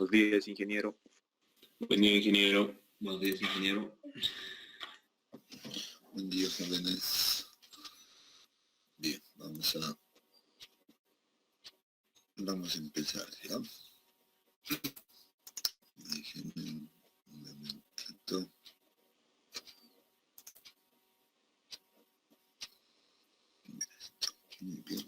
Buenos días, ingeniero. Buen día, ingeniero. Buenos días, ingeniero. Buen día, jóvenes. Bien, vamos a empezar, ¿ya? Déjenme un momentito. Muy bien.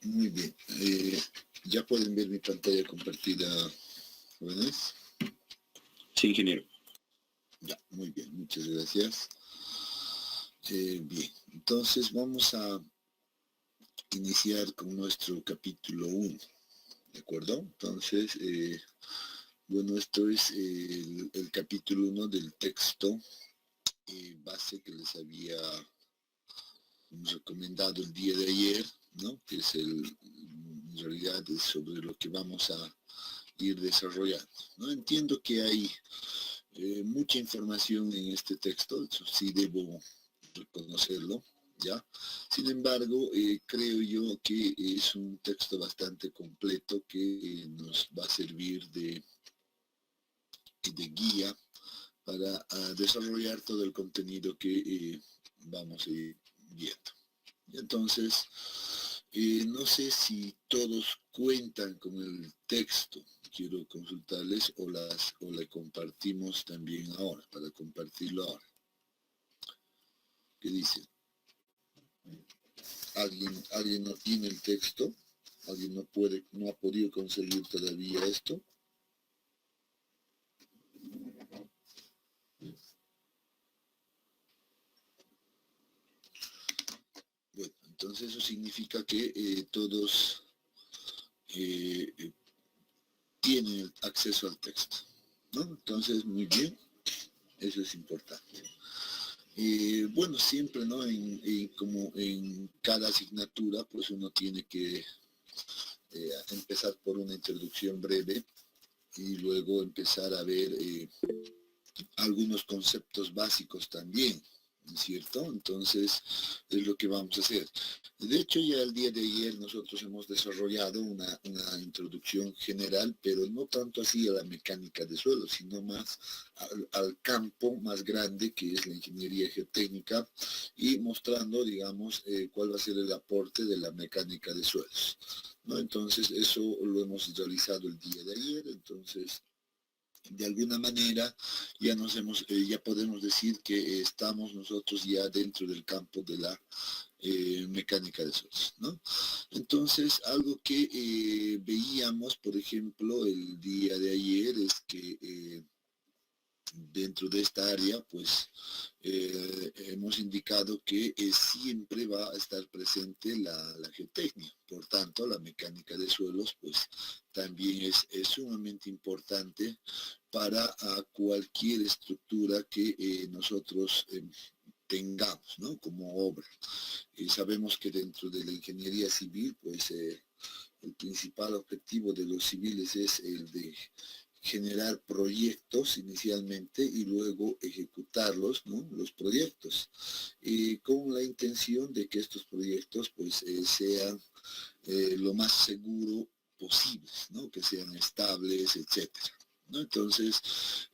Muy bien. ¿Ya pueden ver mi pantalla compartida, jóvenes? Sí, ingeniero. Ya, muy bien. Muchas gracias. Bien, entonces vamos a iniciar con nuestro capítulo 1, ¿de acuerdo? Entonces, bueno, esto es el capítulo 1 del texto base que les había recomendado el día de ayer, ¿no? Que es en realidad es sobre lo que vamos a ir desarrollando, ¿no? Entiendo que hay mucha información en este texto, eso sí debo reconocerlo, ¿ya? Sin embargo, creo yo que es un texto bastante completo que nos va a servir de guía para desarrollar todo el contenido que vamos a ir viendo. Entonces, no sé si todos cuentan con el texto. Quiero consultarles o le compartimos también ahora, para compartirlo ahora. ¿Qué dicen? ¿Alguien no tiene el texto? ¿Alguien no ha podido conseguir todavía esto? Bueno, entonces eso significa que todos tienen acceso al texto, ¿no? Entonces, muy bien, eso es importante. Bueno, siempre, ¿no? Como en cada asignatura, pues uno tiene que empezar por una introducción breve y luego empezar a ver algunos conceptos básicos también, ¿no es cierto? Entonces, es lo que vamos a hacer. De hecho, ya el día de ayer nosotros hemos desarrollado una introducción general, pero no tanto así a la mecánica de suelos, sino más al campo más grande que es la ingeniería geotécnica y mostrando, digamos, cuál va a ser el aporte de la mecánica de suelos, ¿no? Entonces, eso lo hemos realizado el día de ayer, entonces de alguna manera ya podemos decir que estamos nosotros ya dentro del campo de la mecánica de suelos, ¿no? Entonces, algo que veíamos, por ejemplo, el día de ayer es que dentro de esta área, pues hemos indicado que siempre va a estar presente la geotecnia. Por tanto, la mecánica de suelos, pues también es sumamente importante para cualquier estructura que nosotros tengamos, ¿no? Como obra. Sabemos que dentro de la ingeniería civil, pues el principal objetivo de los civiles es el de generar proyectos inicialmente y luego ejecutarlos, ¿no? Los proyectos, con la intención de que estos proyectos pues sean lo más seguro posibles, ¿no? Que sean estables, etcétera, ¿no? Entonces,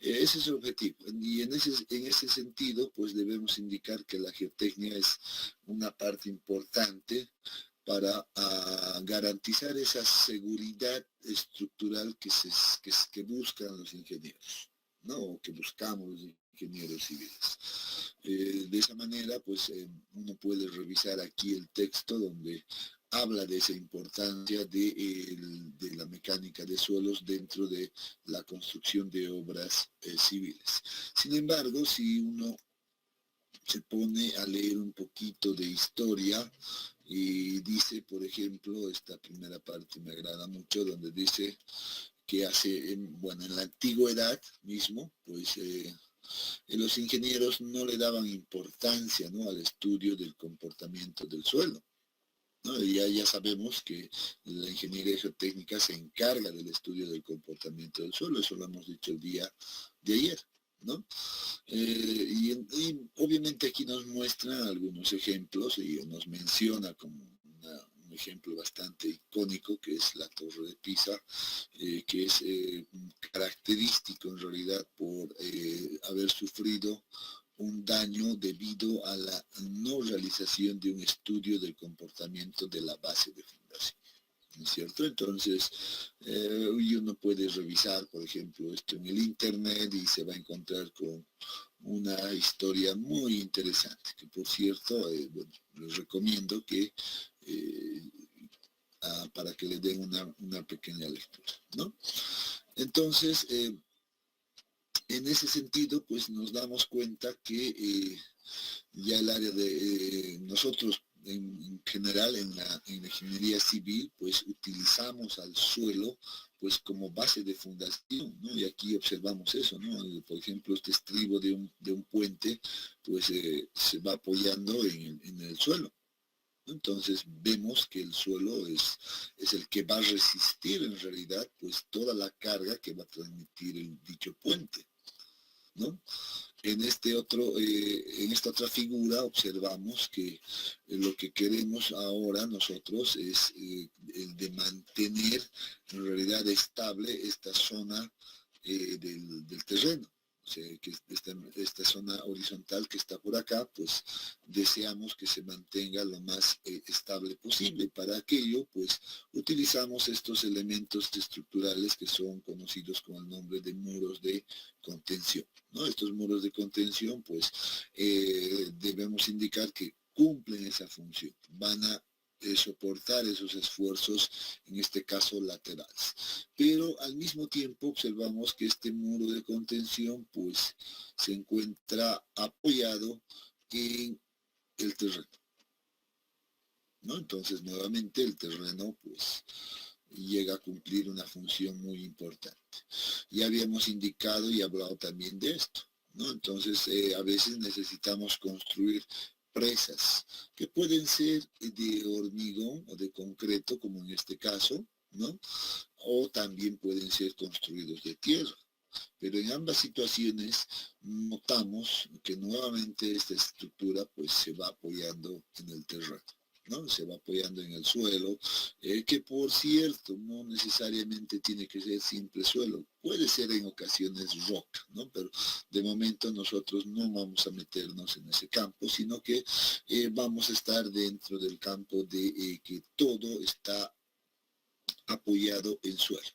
ese es el objetivo. Y en ese sentido, pues debemos indicar que la geotecnia es una parte importante para garantizar esa seguridad estructural que buscan los ingenieros, ¿no? O que buscamos los ingenieros civiles. De esa manera, pues uno puede revisar aquí el texto donde habla de esa importancia de la mecánica de suelos dentro de la construcción de obras civiles. Sin embargo, si uno se pone a leer un poquito de historia y dice, por ejemplo, esta primera parte me agrada mucho, donde dice que bueno, en la antigüedad mismo, pues los ingenieros no le daban importancia, ¿no?, al estudio del comportamiento del suelo, ¿no? Y ya sabemos que la ingeniería geotécnica se encarga del estudio del comportamiento del suelo, eso lo hemos dicho el día de ayer, ¿no? Y obviamente aquí nos muestra algunos ejemplos y nos menciona como un ejemplo bastante icónico, que es la Torre de Pisa, que es característico en realidad por haber sufrido un daño debido a la no realización de un estudio del comportamiento de la base de fundación, ¿no es cierto? Entonces, uno puede revisar, por ejemplo, esto en el internet y se va a encontrar con una historia muy interesante, que por cierto, bueno, les recomiendo que para que le den una pequeña lectura, ¿no? Entonces, en ese sentido, pues nos damos cuenta que ya el área de nosotros en general en la ingeniería civil, pues utilizamos al suelo pues como base de fundación, ¿no? Y aquí observamos eso, ¿no? Por ejemplo, este estribo de un puente, pues se va apoyando en el suelo. Entonces vemos que el suelo es el que va a resistir en realidad pues toda la carga que va a transmitir el dicho puente, ¿no? En esta otra figura observamos que lo que queremos ahora nosotros es el de mantener en realidad estable esta zona del terreno. O sea, que esta zona horizontal que está por acá, pues deseamos que se mantenga lo más estable posible. Para aquello, pues utilizamos estos elementos estructurales que son conocidos con el nombre de muros de contención, ¿no? Estos muros de contención, pues debemos indicar que cumplen esa función, van a soportar esos esfuerzos, en este caso laterales. Pero al mismo tiempo observamos que este muro de contención pues se encuentra apoyado en el terreno, ¿no? Entonces nuevamente el terreno pues llega a cumplir una función muy importante. Ya habíamos indicado y hablado también de esto, ¿no? Entonces a veces necesitamos construir presas que pueden ser de hormigón o de concreto, como en este caso, ¿no? O también pueden ser construidos de tierra. Pero en ambas situaciones notamos que nuevamente esta estructura pues se va apoyando en el terreno, ¿no? Se va apoyando en el suelo, que por cierto no necesariamente tiene que ser simple suelo, puede ser en ocasiones roca, ¿no? Pero de momento nosotros no vamos a meternos en ese campo, sino que vamos a estar dentro del campo de que todo está apoyado en suelo,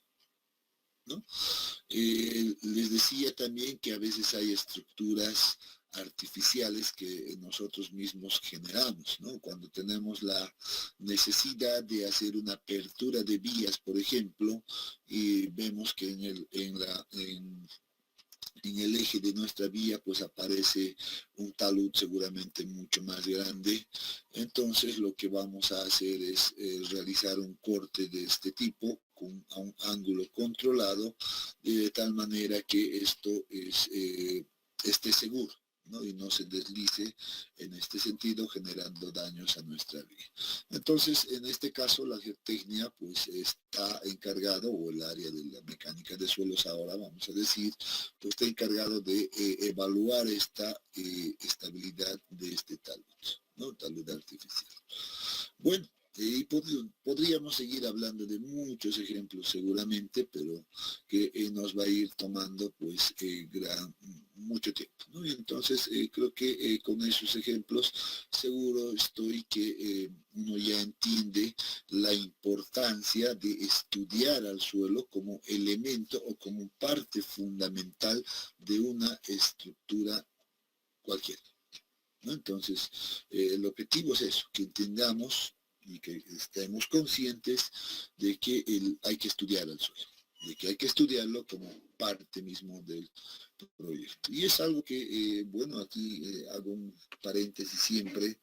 ¿no? Les decía también que a veces hay estructuras artificiales que nosotros mismos generamos, ¿no? Cuando tenemos la necesidad de hacer una apertura de vías, por ejemplo, y vemos que en el eje de nuestra vía pues aparece un talud seguramente mucho más grande. Entonces lo que vamos a hacer es realizar un corte de este tipo a un ángulo controlado, de tal manera que esto esté seguro, ¿no? Y no se deslice en este sentido generando daños a nuestra vía. Entonces, en este caso, la geotecnia pues está encargado, o el área de la mecánica de suelos ahora, vamos a decir, pues está encargado de evaluar esta estabilidad de este talud, ¿no? Talud artificial. Bueno, Y podríamos seguir hablando de muchos ejemplos seguramente, pero que nos va a ir tomando pues mucho tiempo, ¿no? Y entonces creo que con esos ejemplos seguro estoy que uno ya entiende la importancia de estudiar al suelo como elemento o como parte fundamental de una estructura cualquiera, ¿no? Entonces, el objetivo es eso, que entendamos y que estemos conscientes de que hay que estudiar al suelo, de que hay que estudiarlo como parte mismo del proyecto. Y es algo que, bueno, aquí hago un paréntesis siempre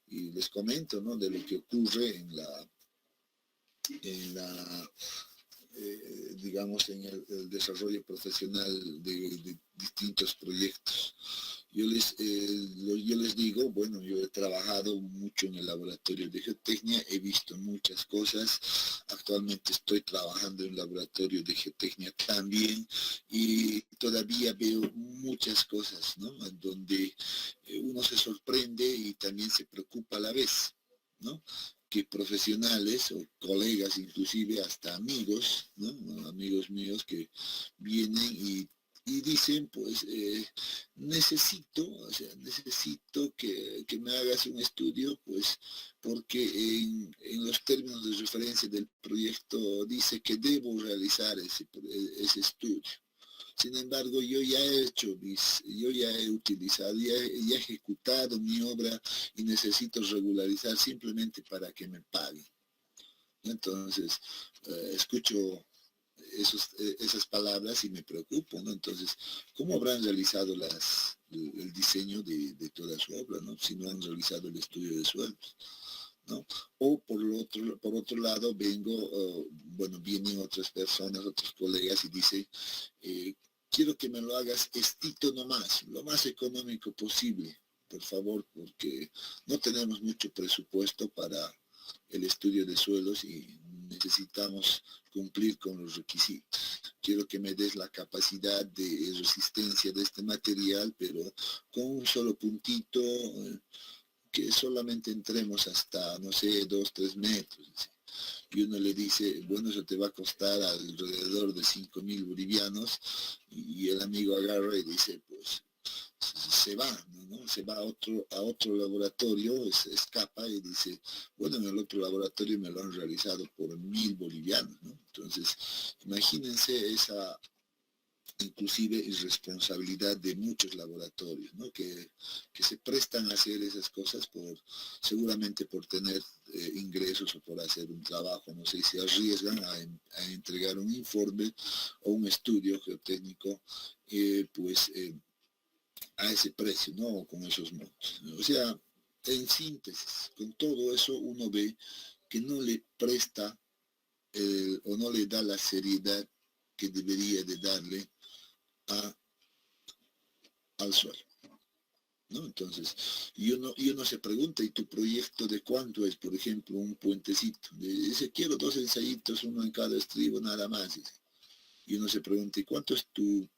y les comento, ¿no?, de lo que ocurre en la digamos, en el desarrollo profesional de distintos proyectos. Yo les digo, bueno, yo he trabajado mucho en el laboratorio de geotecnia, he visto muchas cosas, actualmente estoy trabajando en el laboratorio de geotecnia también y todavía veo muchas cosas, ¿no?, en donde uno se sorprende y también se preocupa a la vez, ¿no?, que profesionales o colegas, inclusive hasta amigos, ¿no?, amigos míos que vienen y dicen, pues, necesito que me hagas un estudio, pues, porque en los términos de referencia del proyecto dice que debo realizar ese estudio. Sin embargo, yo ya he utilizado, ya he ejecutado mi obra y necesito regularizar simplemente para que me paguen. Entonces, escucho esas palabras y me preocupo, ¿no? Entonces, ¿cómo habrán realizado el diseño de toda su obra, ¿no?, si no han realizado el estudio de suelos, ¿no? O por otro lado, vienen otras personas, otros colegas y dicen, quiero que me lo hagas estito nomás, lo más económico posible, por favor, porque no tenemos mucho presupuesto para el estudio de suelos y necesitamos cumplir con los requisitos. Quiero que me des la capacidad de resistencia de este material, pero con un solo puntito, que solamente entremos hasta, no sé, 2, 3 metros. ¿Sí? Y uno le dice, bueno, eso te va a costar alrededor de 5.000 bolivianos, y el amigo agarra y dice, pues, se va, ¿no? Se va a otro laboratorio, se escapa y dice, bueno, en el otro laboratorio me lo han realizado por 1.000 bolivianos, ¿no? Entonces, imagínense esa inclusive irresponsabilidad de muchos laboratorios, ¿no?, que se prestan a hacer esas cosas seguramente por tener ingresos o por hacer un trabajo, no sé, se arriesgan a entregar un informe o un estudio geotécnico, a ese precio, ¿no?, con esos montos. O sea, en síntesis, con todo eso uno ve que no le presta o no le da la seriedad que debería de darle al suelo, ¿no? Entonces, y uno se pregunta, ¿y tu proyecto de cuánto es? Por ejemplo, un puentecito. Dice, quiero 2 ensayitos, uno en cada estribo, nada más. Dice. Y uno se pregunta, ¿y cuánto es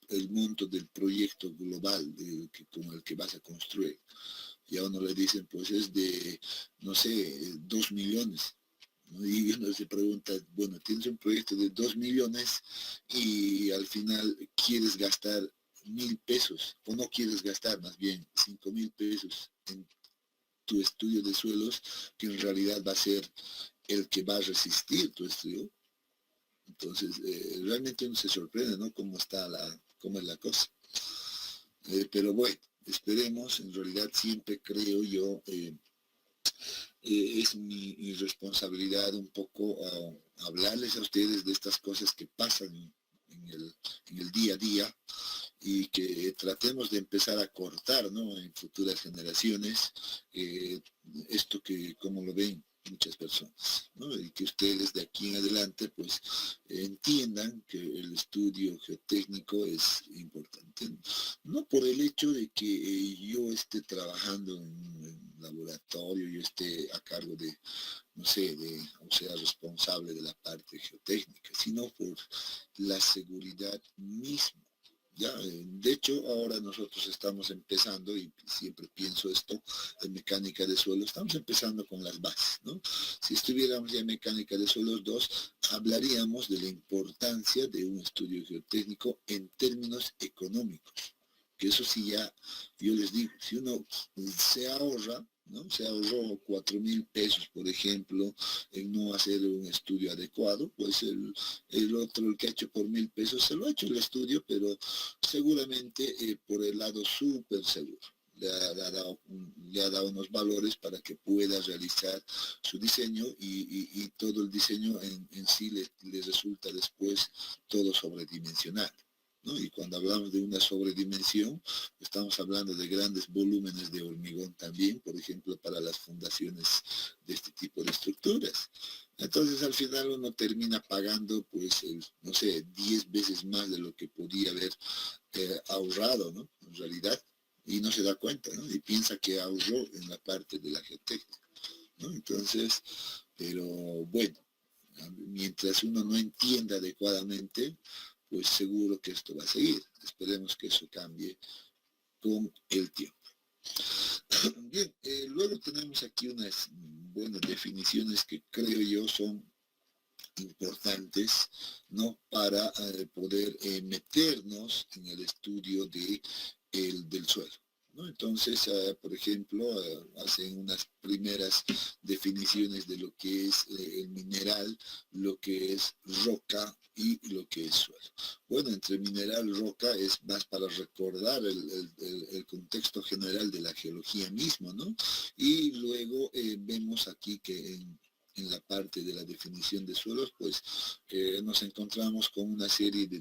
el monto del proyecto global con el que vas a construir? Y a uno le dicen, pues es de, no sé, 2 millones. Y uno se pregunta, bueno, tienes un proyecto de 2 millones y al final quieres gastar 1.000 pesos, o no quieres gastar más bien 5.000 pesos en tu estudio de suelos, que en realidad va a ser el que va a resistir tu estudio. Entonces, realmente uno se sorprende, ¿no?, cómo es la cosa. Pero bueno, esperemos, en realidad siempre creo yo, es mi responsabilidad un poco hablarles a ustedes de estas cosas que pasan en el día a día, y que tratemos de empezar a cortar, ¿no?, en futuras generaciones, esto que, como lo ven muchas personas, ¿no?, y que ustedes de aquí en adelante pues entiendan que el estudio geotécnico es importante, no por el hecho de que yo esté trabajando en un laboratorio, yo esté a cargo de, no sé, o sea, responsable de la parte geotécnica, sino por la seguridad misma ¿ya? De hecho, ahora nosotros estamos empezando, y siempre pienso esto, en mecánica de suelo, estamos empezando con las bases, ¿no? Si estuviéramos ya en mecánica de suelos 2, hablaríamos de la importancia de un estudio geotécnico en términos económicos. Que eso sí ya, yo les digo, si uno se ahorra, ¿no? Se ahorró 4.000 pesos, por ejemplo, en no hacer un estudio adecuado, pues el otro, el que ha hecho por 1.000 pesos, se lo ha hecho el estudio, pero seguramente por el lado súper seguro. Le ha dado unos valores para que pueda realizar su diseño y todo el diseño en sí le resulta después todo sobredimensionado, ¿no? Y cuando hablamos de una sobredimensión, estamos hablando de grandes volúmenes de hormigón también, por ejemplo, para las fundaciones de este tipo de estructuras. Entonces, al final uno termina pagando, pues, no sé, 10 veces más de lo que podía haber ahorrado, ¿no? En realidad, y no se da cuenta, ¿no? Y piensa que ahorró en la parte de la geotécnica, ¿no? Entonces, pero bueno, mientras uno no entienda adecuadamente, pues seguro que esto va a seguir. Esperemos que eso cambie con el tiempo. Bien, luego tenemos aquí unas buenas definiciones que creo yo son importantes, ¿no? Para poder meternos en el estudio del suelo, ¿no? Entonces, por ejemplo, hacen unas primeras definiciones de lo que es el mineral, lo que es roca y lo que es suelo. Bueno, entre mineral y roca es más para recordar el contexto general de la geología mismo, ¿no? Y luego vemos aquí que en la parte de la definición de suelos, pues nos encontramos con una serie de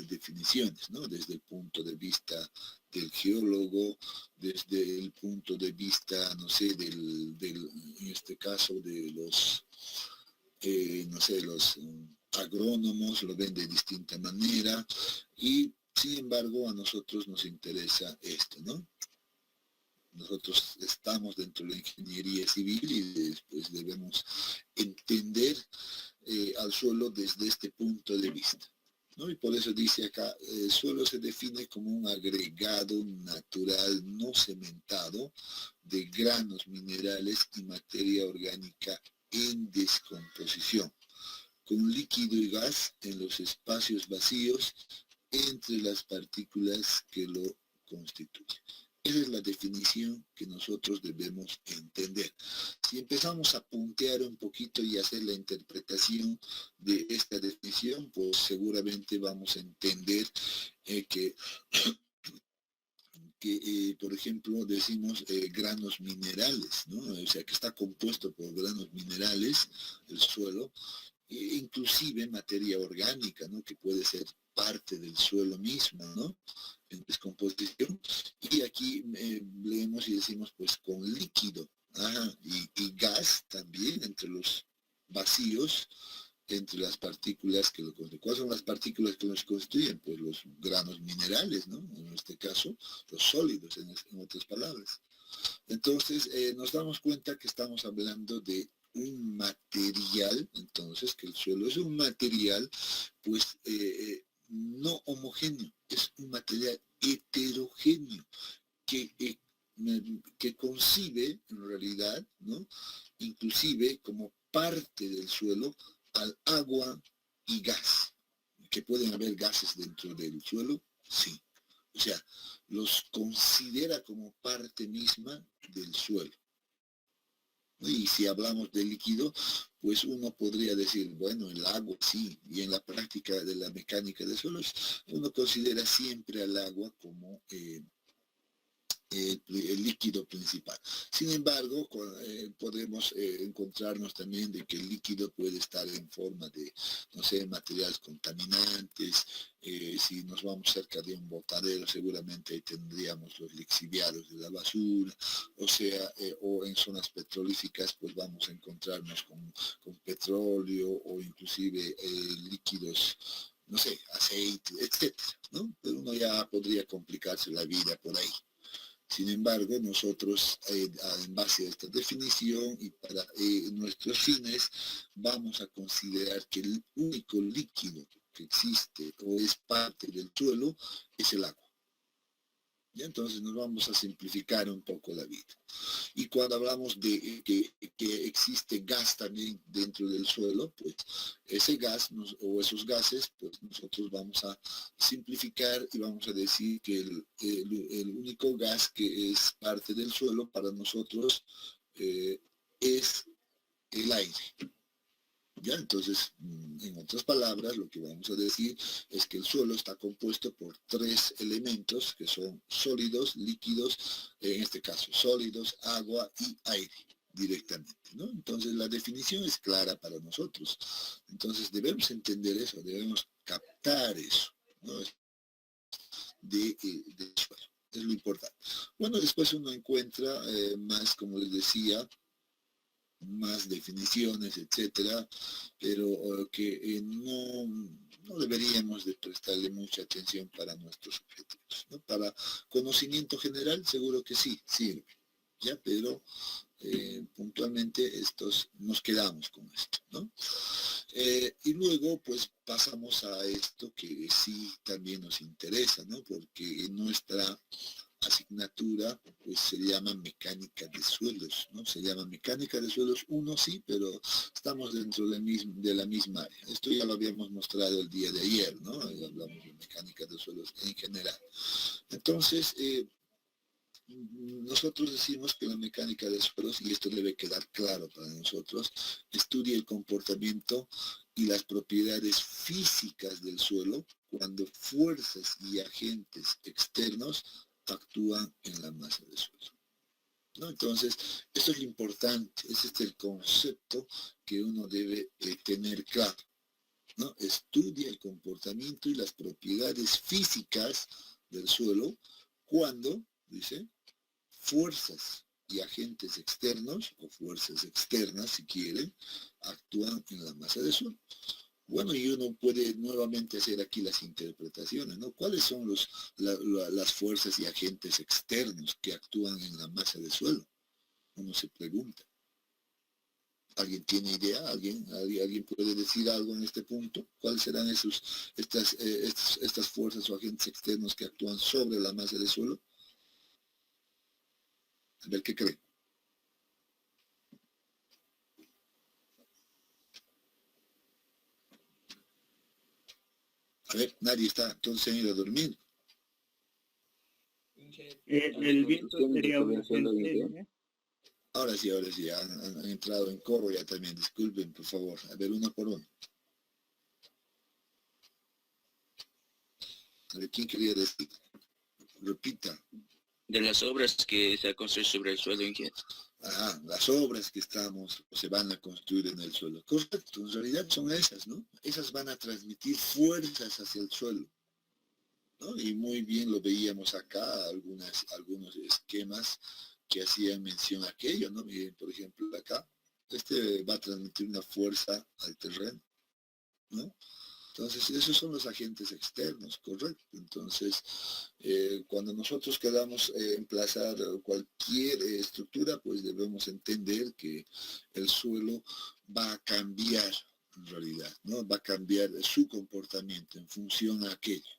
definiciones, ¿no? Desde el punto de vista del geólogo, desde el punto de vista, no sé, en este caso de los, no sé, los agrónomos lo ven de distinta manera y sin embargo a nosotros nos interesa esto, ¿no? Nosotros estamos dentro de la ingeniería civil y después debemos entender al suelo desde este punto de vista, ¿no? Y por eso dice acá, el suelo se define como un agregado natural no cementado de granos minerales y materia orgánica en descomposición, con líquido y gas en los espacios vacíos entre las partículas que lo constituyen. Esa es la definición que nosotros debemos entender. Si empezamos a puntear un poquito y hacer la interpretación de esta definición, pues seguramente vamos a entender que por ejemplo, decimos granos minerales, ¿no? O sea, que está compuesto por granos minerales, el suelo, inclusive materia orgánica, ¿no? Que puede ser parte del suelo mismo, ¿no? En descomposición. Y aquí leemos y decimos, pues, con líquido, y gas también entre los vacíos, entre las partículas que lo constituyen. ¿Cuáles son las partículas que los constituyen? Pues los granos minerales, ¿no? En este caso, los sólidos, en otras palabras. Entonces, nos damos cuenta que estamos hablando de un material, entonces, que el suelo es un material, pues, no homogéneo, es un material heterogéneo que concibe, en realidad, ¿no? Inclusive como parte del suelo al agua y gas. ¿Que pueden haber gases dentro del suelo? Sí. O sea, los considera como parte misma del suelo. Y si hablamos de líquido, pues uno podría decir, bueno, el agua sí, y en la práctica de la mecánica de suelos, uno considera siempre al agua como el líquido principal. Sin embargo, podemos encontrarnos también de que el líquido puede estar en forma de, no sé, materiales contaminantes. Si nos vamos cerca de un botadero, seguramente ahí tendríamos los lixiviados de la basura, o sea, o en zonas petrolíficas, pues vamos a encontrarnos con petróleo o inclusive líquidos, no sé, aceite, etcétera, ¿no? Pero uno ya podría complicarse la vida por ahí. Sin embargo, nosotros, en base a esta definición y para nuestros fines, vamos a considerar que el único líquido que existe o es parte del suelo es el agua. ¿Ya? Entonces nos vamos a simplificar un poco la vida. Y cuando hablamos de que existe gas también dentro del suelo, pues ese gas o esos gases, pues nosotros vamos a simplificar y vamos a decir que el único gas que es parte del suelo para nosotros es el aire. ¿Ya? Entonces, en otras palabras, lo que vamos a decir es que el suelo está compuesto por 3 elementos que son sólidos, líquidos, en este caso sólidos, agua y aire directamente, ¿no? Entonces la definición es clara para nosotros. Entonces debemos entender eso, debemos captar eso, ¿no? Del suelo. Es lo importante. Bueno, después uno encuentra más, como les decía, más definiciones, etcétera, pero que no deberíamos de prestarle mucha atención para nuestros objetivos, ¿no? Para conocimiento general seguro que sí, sirve, ya, pero puntualmente nos quedamos con esto, ¿no? Y luego pues pasamos a esto que sí también nos interesa, ¿no? Porque en nuestra asignatura pues se llama mecánica de suelos, ¿no? Se llama mecánica de suelos 1, sí, pero estamos dentro de la misma área. Esto ya lo habíamos mostrado el día de ayer, ¿no? Hablamos de mecánica de suelos en general. Entonces, nosotros decimos que la mecánica de suelos, y esto debe quedar claro para nosotros, estudia el comportamiento y las propiedades físicas del suelo cuando fuerzas y agentes externos actúan en la masa del suelo, ¿no? Entonces, esto es lo importante, ese es el concepto que uno debe tener claro, ¿no? Estudia el comportamiento y las propiedades físicas del suelo cuando, dice, fuerzas y agentes externos, o fuerzas externas si quieren, actúan en la masa del suelo. Bueno, y uno puede nuevamente hacer aquí las interpretaciones, ¿no? ¿Cuáles son las fuerzas y agentes externos que actúan en la masa del suelo? Uno se pregunta. ¿Alguien tiene idea? ¿Alguien puede decir algo en este punto? ¿Cuáles serán estas fuerzas o agentes externos que actúan sobre la masa del suelo? A ver, ¿qué creen? A ver, nadie está, entonces se han ido a dormir. El viento sería un agente, ¿eh? Ahora sí, han entrado en coro ya también, disculpen, por favor. A ver, uno por uno. A ver, ¿quién quería decir? Repita. De las obras que se construyen sobre el suelo, ingeniero. Las obras que se van a construir en el suelo. Correcto, en realidad son esas, ¿no? Esas van a transmitir fuerzas hacia el suelo, ¿no? Y muy bien lo veíamos acá, algunos esquemas que hacían mención a aquello, ¿no? Miren, por ejemplo, acá, este va a transmitir una fuerza al terreno, ¿no? Entonces, esos son los agentes externos, correcto. Entonces, cuando nosotros queramos emplazar cualquier estructura, pues debemos entender que el suelo va a cambiar, en realidad, ¿no? Va a cambiar su comportamiento en función a aquello.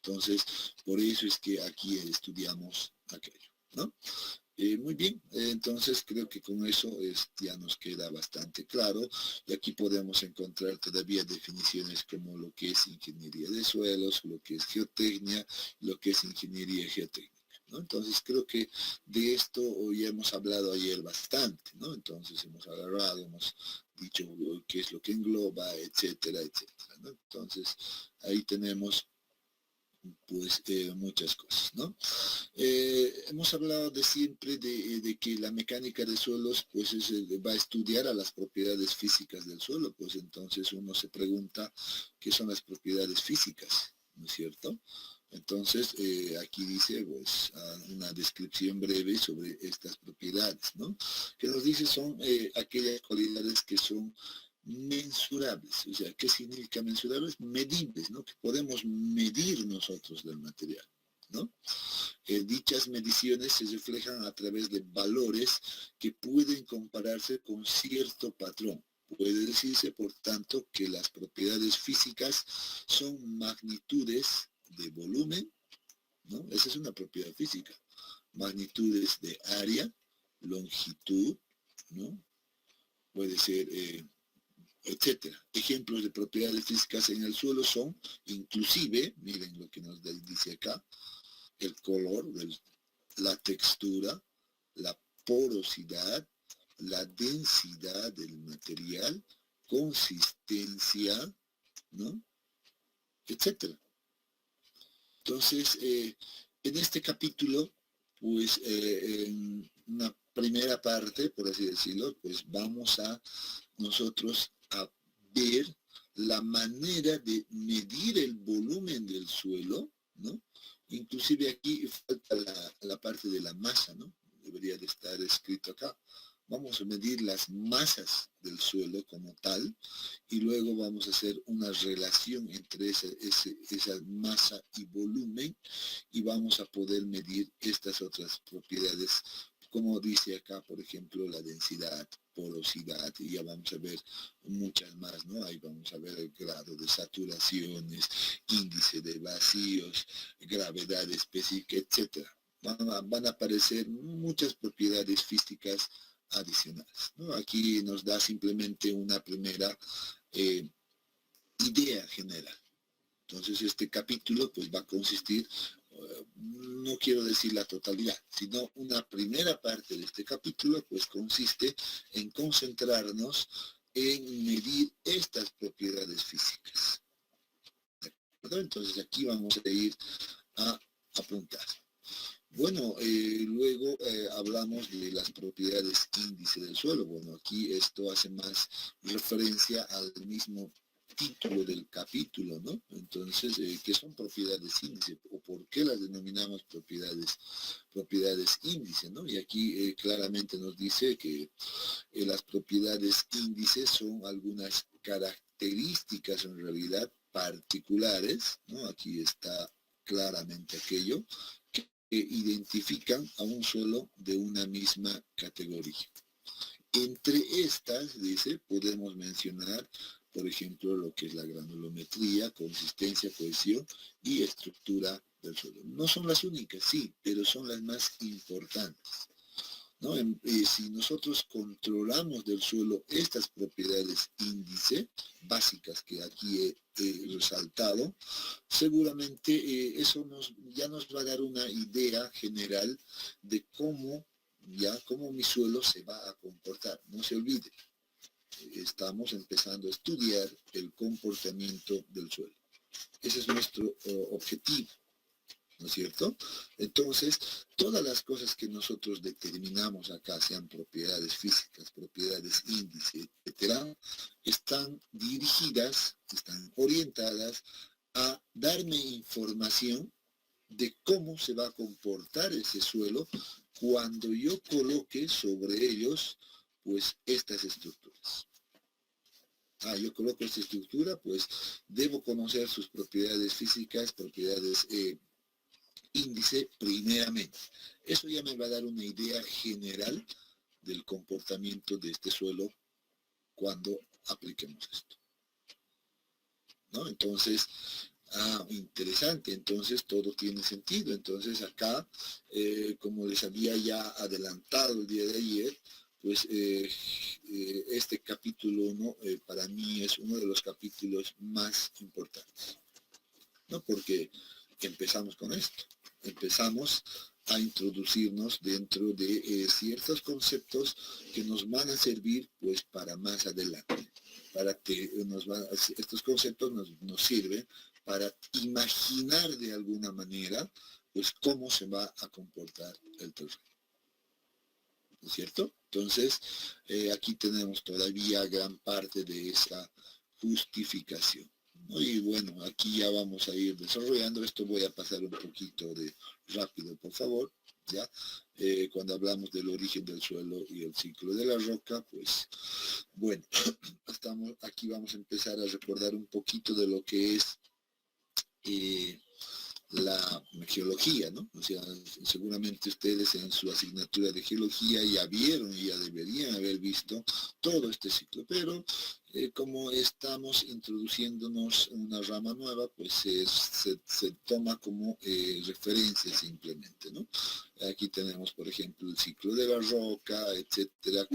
Entonces, por eso es que aquí estudiamos aquello, ¿no? Muy bien, entonces creo que con eso ya nos queda bastante claro y aquí podemos encontrar todavía definiciones como lo que es ingeniería de suelos, lo que es geotecnia, lo que es ingeniería geotécnica, ¿no? Entonces creo que de esto hoy hemos hablado ayer bastante, ¿no? Entonces hemos agarrado, hemos dicho qué es lo que engloba, etcétera, etcétera, ¿no? Entonces ahí tenemos pues muchas cosas, ¿no? Hemos hablado de siempre de que la mecánica de suelos pues va a estudiar a las propiedades físicas del suelo, pues entonces uno se pregunta qué son las propiedades físicas, ¿no es cierto? Entonces aquí dice pues una descripción breve sobre estas propiedades, ¿no? Que nos dice son aquellas cualidades que son mensurables. O sea, ¿qué significa mensurables? Medibles, ¿no? Que podemos medir nosotros del material, ¿no? Dichas mediciones se reflejan a través de valores que pueden compararse con cierto patrón. Puede decirse, por tanto, que las propiedades físicas son magnitudes de volumen, ¿no? Esa es una propiedad física. Magnitudes de área, longitud, ¿no? Puede ser, etcétera. Ejemplos de propiedades físicas en el suelo son, inclusive, miren lo que nos dice acá, el color, la textura, la porosidad, la densidad del material, consistencia, ¿no? Etcétera. Entonces, en este capítulo, pues, en una primera parte, por así decirlo, pues vamos a nosotros a ver la manera de medir el volumen del suelo, ¿no? Inclusive aquí falta la parte de la masa, ¿no? Debería de estar escrito acá. Vamos a medir las masas del suelo como tal y luego vamos a hacer una relación entre esa masa y volumen y vamos a poder medir estas otras propiedades, como dice acá, por ejemplo, la densidad, porosidad, y ya vamos a ver muchas más, ¿no? Ahí vamos a ver el grado de saturaciones, índice de vacíos, gravedad específica, etcétera. Van a aparecer muchas propiedades físicas adicionales, ¿no? Aquí nos da simplemente una primera idea general. Entonces este capítulo pues va a consistir, no quiero decir la totalidad, sino una primera parte de este capítulo pues consiste en concentrarnos en medir estas propiedades físicas. ¿De acuerdo? Entonces aquí vamos a ir a apuntar. Bueno, luego hablamos de las propiedades índice del suelo. Bueno, aquí esto hace más referencia al mismo título del capítulo, ¿no? Entonces, ¿qué son propiedades índice? ¿O por qué las denominamos propiedades índice, ¿no? Y aquí claramente nos dice que las propiedades índice son algunas características en realidad particulares, ¿no? Aquí está claramente aquello que identifican a un suelo de una misma categoría. Entre estas, dice, podemos mencionar, por ejemplo, lo que es la granulometría, consistencia, cohesión y estructura del suelo. No son las únicas, sí, pero son las más importantes, ¿no? Si nosotros controlamos del suelo estas propiedades índice básicas que aquí he resaltado, seguramente eso ya nos va a dar una idea general de cómo mi suelo se va a comportar. No se olvide, estamos empezando a estudiar el comportamiento del suelo. Ese es nuestro objetivo, ¿no es cierto? Entonces, todas las cosas que nosotros determinamos acá, sean propiedades físicas, propiedades índice, etcétera, están dirigidas, están orientadas a darme información de cómo se va a comportar ese suelo cuando yo coloque sobre ellos, pues, estas estructuras. Yo coloco esta estructura, pues, debo conocer sus propiedades físicas, propiedades índice primeramente. Eso ya me va a dar una idea general del comportamiento de este suelo cuando apliquemos esto, ¿no? Entonces, interesante, entonces todo tiene sentido. Entonces acá, como les había ya adelantado el día de ayer, pues este capítulo 1 para mí es uno de los capítulos más importantes, ¿no? Porque empezamos con esto. Empezamos a introducirnos dentro de ciertos conceptos que nos van a servir pues para más adelante. Estos conceptos nos sirven para imaginar de alguna manera pues cómo se va a comportar el terreno. ¿No es cierto? Entonces, aquí tenemos todavía gran parte de esa justificación. Y bueno, aquí ya vamos a ir desarrollando esto. Voy a pasar un poquito de rápido, por favor, ¿ya? Cuando hablamos del origen del suelo y el ciclo de la roca, pues, bueno, aquí vamos a empezar a recordar un poquito de lo que es la geología, ¿no? O sea, seguramente ustedes en su asignatura de geología ya vieron y ya deberían haber visto todo este ciclo, pero como estamos introduciéndonos en una rama nueva, pues se toma como referencia simplemente, ¿no? Aquí tenemos, por ejemplo, el ciclo de la roca, etcétera,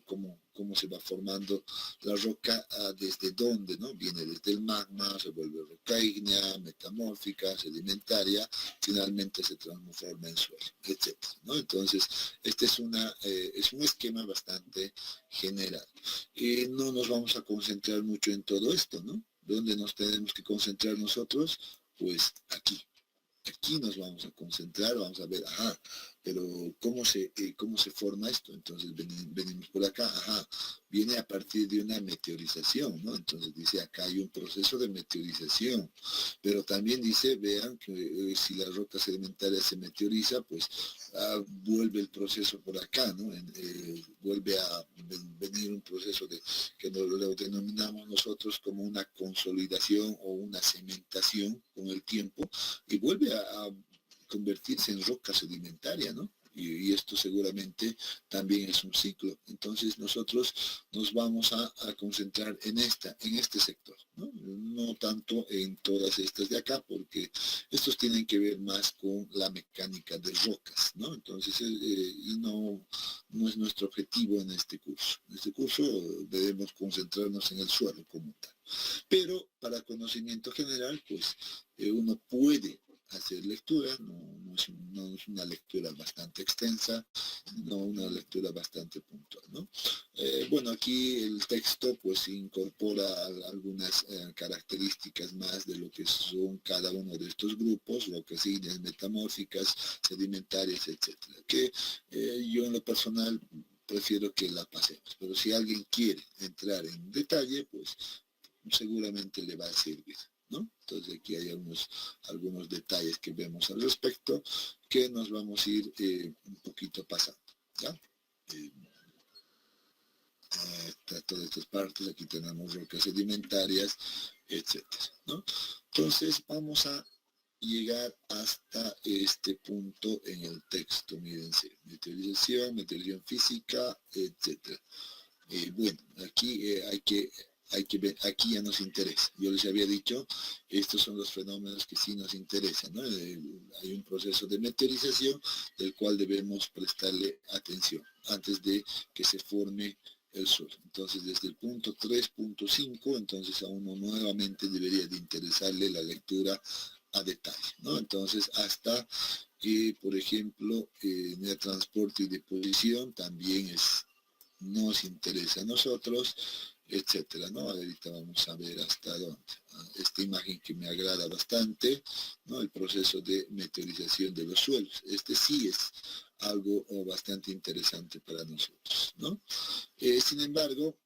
cómo se va formando la roca, desde dónde, ¿no? Viene desde el magma, se vuelve roca ígnea, metamórfica, sedimentaria, finalmente se transforma en suelo, etcétera, ¿no? Entonces, este es un esquema bastante general. No nos vamos a concentrar mucho en todo esto, ¿no? ¿Dónde nos tenemos que concentrar nosotros? Pues aquí. Aquí nos vamos a concentrar, vamos a ver, ajá, pero ¿cómo se forma esto? Entonces venimos por acá, ajá, viene a partir de una meteorización, ¿no? Entonces dice, acá hay un proceso de meteorización, pero también dice, vean que si la roca sedimentaria se meteoriza, pues vuelve el proceso por acá, ¿no? Vuelve a venir un proceso que lo denominamos nosotros como una consolidación o una cementación con el tiempo, y vuelve a convertirse en roca sedimentaria, ¿no? Y esto seguramente también es un ciclo. Entonces nosotros nos vamos a concentrar en este sector, ¿no? No tanto en todas estas de acá, porque estos tienen que ver más con la mecánica de rocas, ¿no? Entonces, y no es nuestro objetivo en este curso. En este curso debemos concentrarnos en el suelo como tal. Pero para conocimiento general, pues uno puede hacer lectura, no es una lectura bastante extensa, no una lectura bastante puntual, ¿no? Bueno, aquí el texto pues incorpora algunas características más de lo que son cada uno de estos grupos, rocas ígneas, metamórficas, sedimentarias, etcétera, que yo en lo personal prefiero que la pasemos, pero si alguien quiere entrar en detalle, pues seguramente le va a servir, ¿no? Entonces aquí hay algunos detalles que vemos al respecto que nos vamos a ir un poquito pasando, ¿ya? Todas estas partes, aquí tenemos rocas sedimentarias, etcétera, ¿no? Entonces vamos a llegar hasta este punto en el texto, mírense, meteorización física, etcétera. Bueno, aquí hay que ver, aquí ya nos interesa. Yo les había dicho, estos son los fenómenos que sí nos interesan, ¿no? Hay un proceso de meteorización del cual debemos prestarle atención antes de que se forme el suelo. Entonces, desde el punto 3.5, entonces a uno nuevamente debería de interesarle la lectura a detalle, ¿no? Entonces, hasta que, por ejemplo, en el transporte y deposición también nos interesa a nosotros, etcétera, ¿no? Ahorita vamos a ver hasta dónde. Esta imagen que me agrada bastante, ¿no? El proceso de meteorización de los suelos. Este sí es algo bastante interesante para nosotros, ¿no? Sin embargo,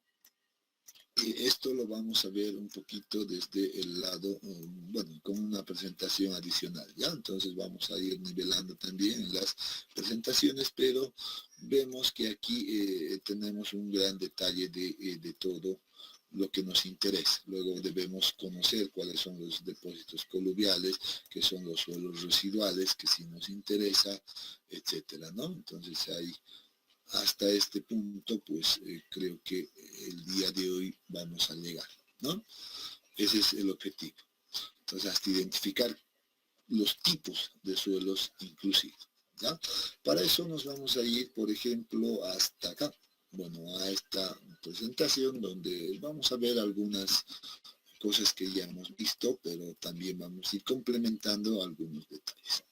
esto lo vamos a ver un poquito desde el lado, bueno, con una presentación adicional, ¿ya? Entonces vamos a ir nivelando también en las presentaciones, pero vemos que aquí tenemos un gran detalle de todo lo que nos interesa. Luego debemos conocer cuáles son los depósitos coluviales, que son los suelos residuales, que sí nos interesa, etcétera, ¿no? Entonces ahí, hasta este punto, pues creo que el día de hoy vamos a llegar, ¿no? Ese es el objetivo. Entonces, hasta identificar los tipos de suelos inclusivos, ¿ya? Para eso nos vamos a ir, por ejemplo, hasta acá. Bueno, a esta presentación donde vamos a ver algunas cosas que ya hemos visto, pero también vamos a ir complementando algunos detalles.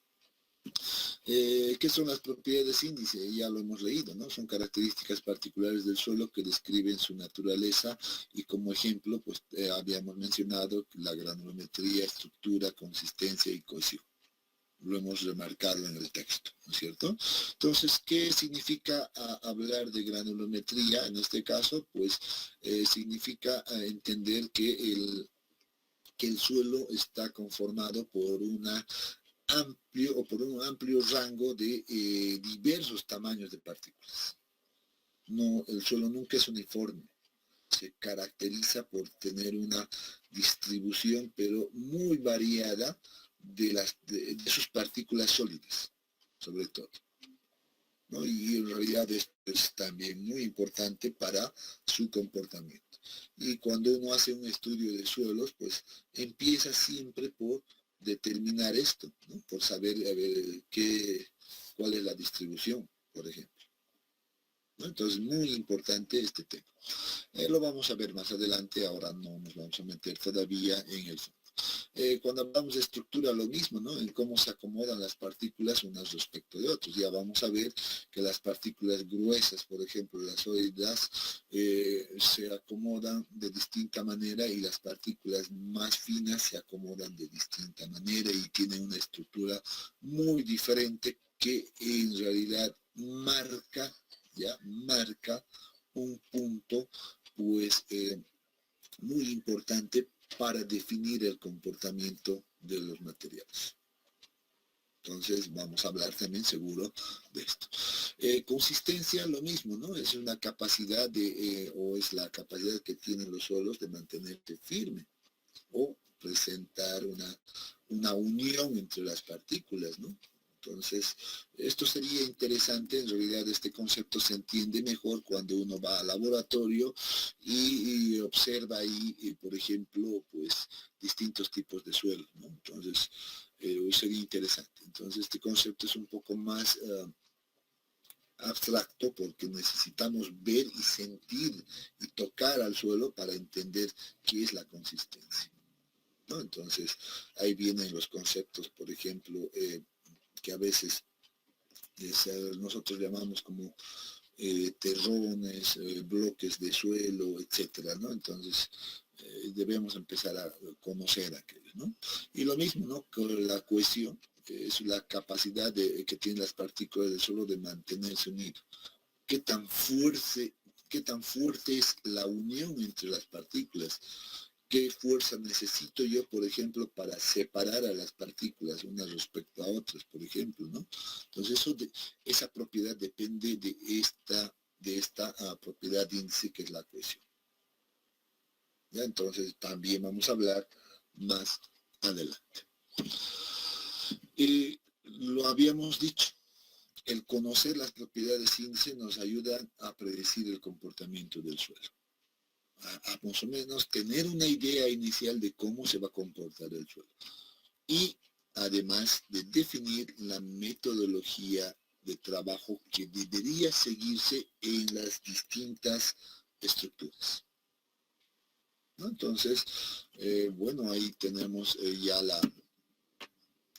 ¿Qué son las propiedades índice? Ya lo hemos leído, ¿no? Son características particulares del suelo que describen su naturaleza y como ejemplo, pues habíamos mencionado la granulometría, estructura, consistencia y cohesión. Lo hemos remarcado en el texto, ¿no es cierto? Entonces, ¿qué significa hablar de granulometría? En este caso, pues significa entender que el suelo está conformado por un amplio rango de diversos tamaños de partículas. No, el suelo nunca es uniforme. Se caracteriza por tener una distribución, pero muy variada, de sus partículas sólidas, sobre todo, ¿no? Y en realidad esto es también muy importante para su comportamiento. Y cuando uno hace un estudio de suelos, pues empieza siempre por determinar esto, ¿no? Por saber a ver, cuál es la distribución, por ejemplo, ¿no? Entonces, muy importante este tema. Lo vamos a ver más adelante, ahora no nos vamos a meter todavía en el fondo. Cuando hablamos de estructura, lo mismo, ¿no? En cómo se acomodan las partículas unas respecto de otras. Ya vamos a ver que las partículas gruesas, por ejemplo, las sólidas, se acomodan de distinta manera y las partículas más finas se acomodan de distinta manera y tienen una estructura muy diferente que en realidad marca un punto, pues, muy importante para definir el comportamiento de los materiales. Entonces vamos a hablar también seguro de esto. Consistencia, lo mismo, ¿no? Es una capacidad o es la capacidad que tienen los suelos de mantenerse firme o presentar una unión entre las partículas, ¿no? Entonces, esto sería interesante. En realidad este concepto se entiende mejor cuando uno va al laboratorio y observa ahí, por ejemplo, pues distintos tipos de suelos, ¿no? Entonces, sería interesante. Entonces, este concepto es un poco más abstracto porque necesitamos ver y sentir y tocar al suelo para entender qué es la consistencia, ¿no? Entonces, ahí vienen los conceptos, por ejemplo, que a veces nosotros llamamos como terrones, bloques de suelo, etcétera, ¿no? Entonces debemos empezar a conocer aquello, ¿no? Y lo mismo, ¿no? Con la cohesión, que es la capacidad que tienen las partículas del suelo de mantenerse unidas. ¿Qué tan fuerte es la unión entre las partículas? ¿Qué fuerza necesito yo, por ejemplo, para separar a las partículas unas respecto a otras, por ejemplo, ¿no? Entonces, esa propiedad depende de esta propiedad índice que es la cohesión. ¿Ya? Entonces, también vamos a hablar más adelante. Lo habíamos dicho, el conocer las propiedades índice nos ayuda a predecir el comportamiento del suelo. A más o menos tener una idea inicial de cómo se va a comportar el suelo. Y además de definir la metodología de trabajo que debería seguirse en las distintas estructuras, ¿no? Entonces, bueno, ahí tenemos ya la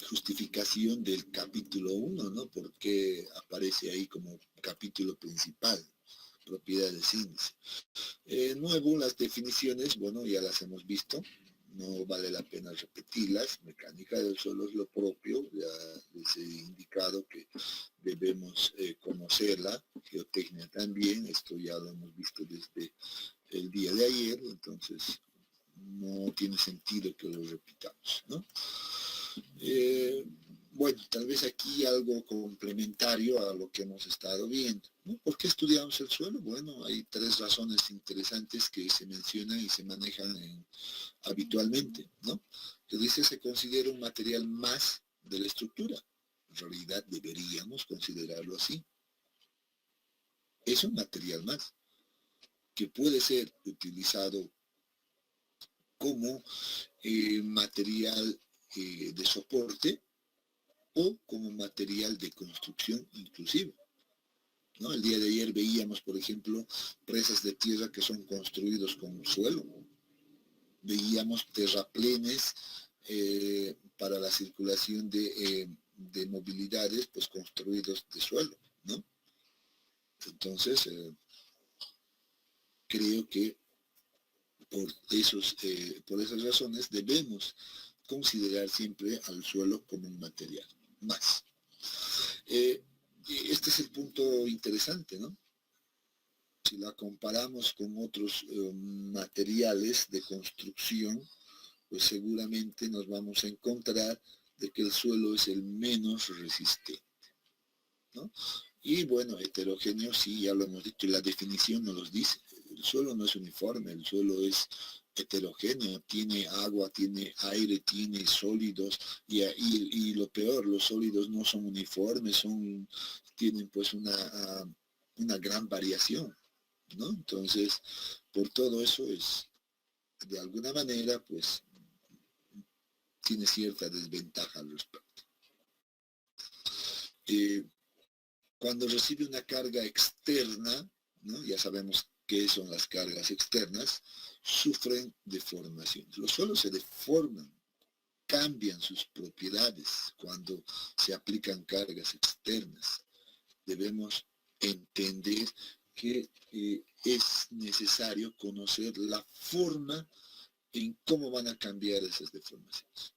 justificación del capítulo 1, ¿no? Porque aparece ahí como capítulo principal, propiedades índice. Nuevo, las definiciones, bueno, ya las hemos visto, no vale la pena repetirlas. Mecánica del suelo es lo propio, ya les he indicado que debemos conocerla. Geotecnia también, esto ya lo hemos visto desde el día de ayer, entonces no tiene sentido que lo repitamos, ¿no? Bueno, tal vez aquí algo complementario a lo que hemos estado viendo, ¿no? ¿Por qué estudiamos el suelo? Bueno, hay 3 razones interesantes que se mencionan y se manejan habitualmente, ¿no? Que dice, se considera un material más de la estructura. En realidad deberíamos considerarlo así. Es un material más que puede ser utilizado como material de soporte o como material de construcción inclusive, ¿no? El día de ayer veíamos, por ejemplo, presas de tierra que son construidos con suelo. Veíamos terraplenes para la circulación de movilidades, pues construidos de suelo, ¿no? Entonces, creo que por esas razones debemos considerar siempre al suelo como un material más. Este es el punto interesante, ¿no? Si la comparamos con otros materiales de construcción, pues seguramente nos vamos a encontrar de que el suelo es el menos resistente, ¿no? Y bueno, heterogéneo, sí, ya lo hemos dicho, la definición nos los dice. El suelo no es uniforme, el suelo es heterogéneo, tiene agua, tiene aire, tiene sólidos, y lo peor, los sólidos no son uniformes, tienen pues una gran variación, ¿no? Entonces, por todo eso es, de alguna manera, pues, tiene cierta desventaja al respecto. Cuando recibe una carga externa, ¿no? Ya sabemos qué son las cargas externas, sufren deformaciones. Los suelos se deforman, cambian sus propiedades cuando se aplican cargas externas. Debemos entender que es necesario conocer la forma en cómo van a cambiar esas deformaciones.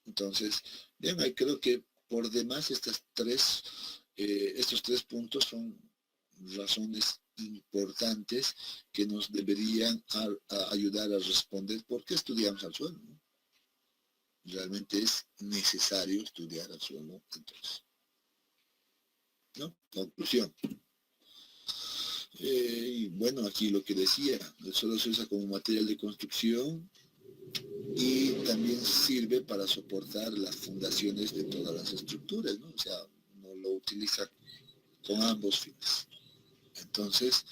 Entonces, bien, ahí creo que por demás estos tres puntos son razones importantes que nos deberían ayudar a responder por qué estudiamos al suelo, ¿no? Realmente es necesario estudiar al suelo, entonces, ¿no? Conclusión. Y bueno, aquí lo que decía, el suelo se usa como material de construcción y también sirve para soportar las fundaciones de todas las estructuras, ¿no? O sea, no lo utiliza con ambos fines. Entonces,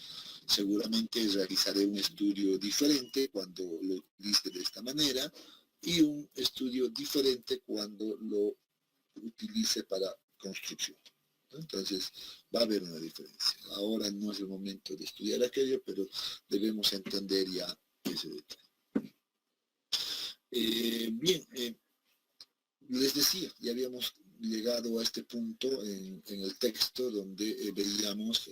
seguramente realizaré un estudio diferente cuando lo utilice de esta manera y un estudio diferente cuando lo utilice para construcción. Entonces, va a haber una diferencia. Ahora no es el momento de estudiar aquello, pero debemos entender ya ese detalle. Les decía, ya habíamos llegado a este punto en el texto donde veíamos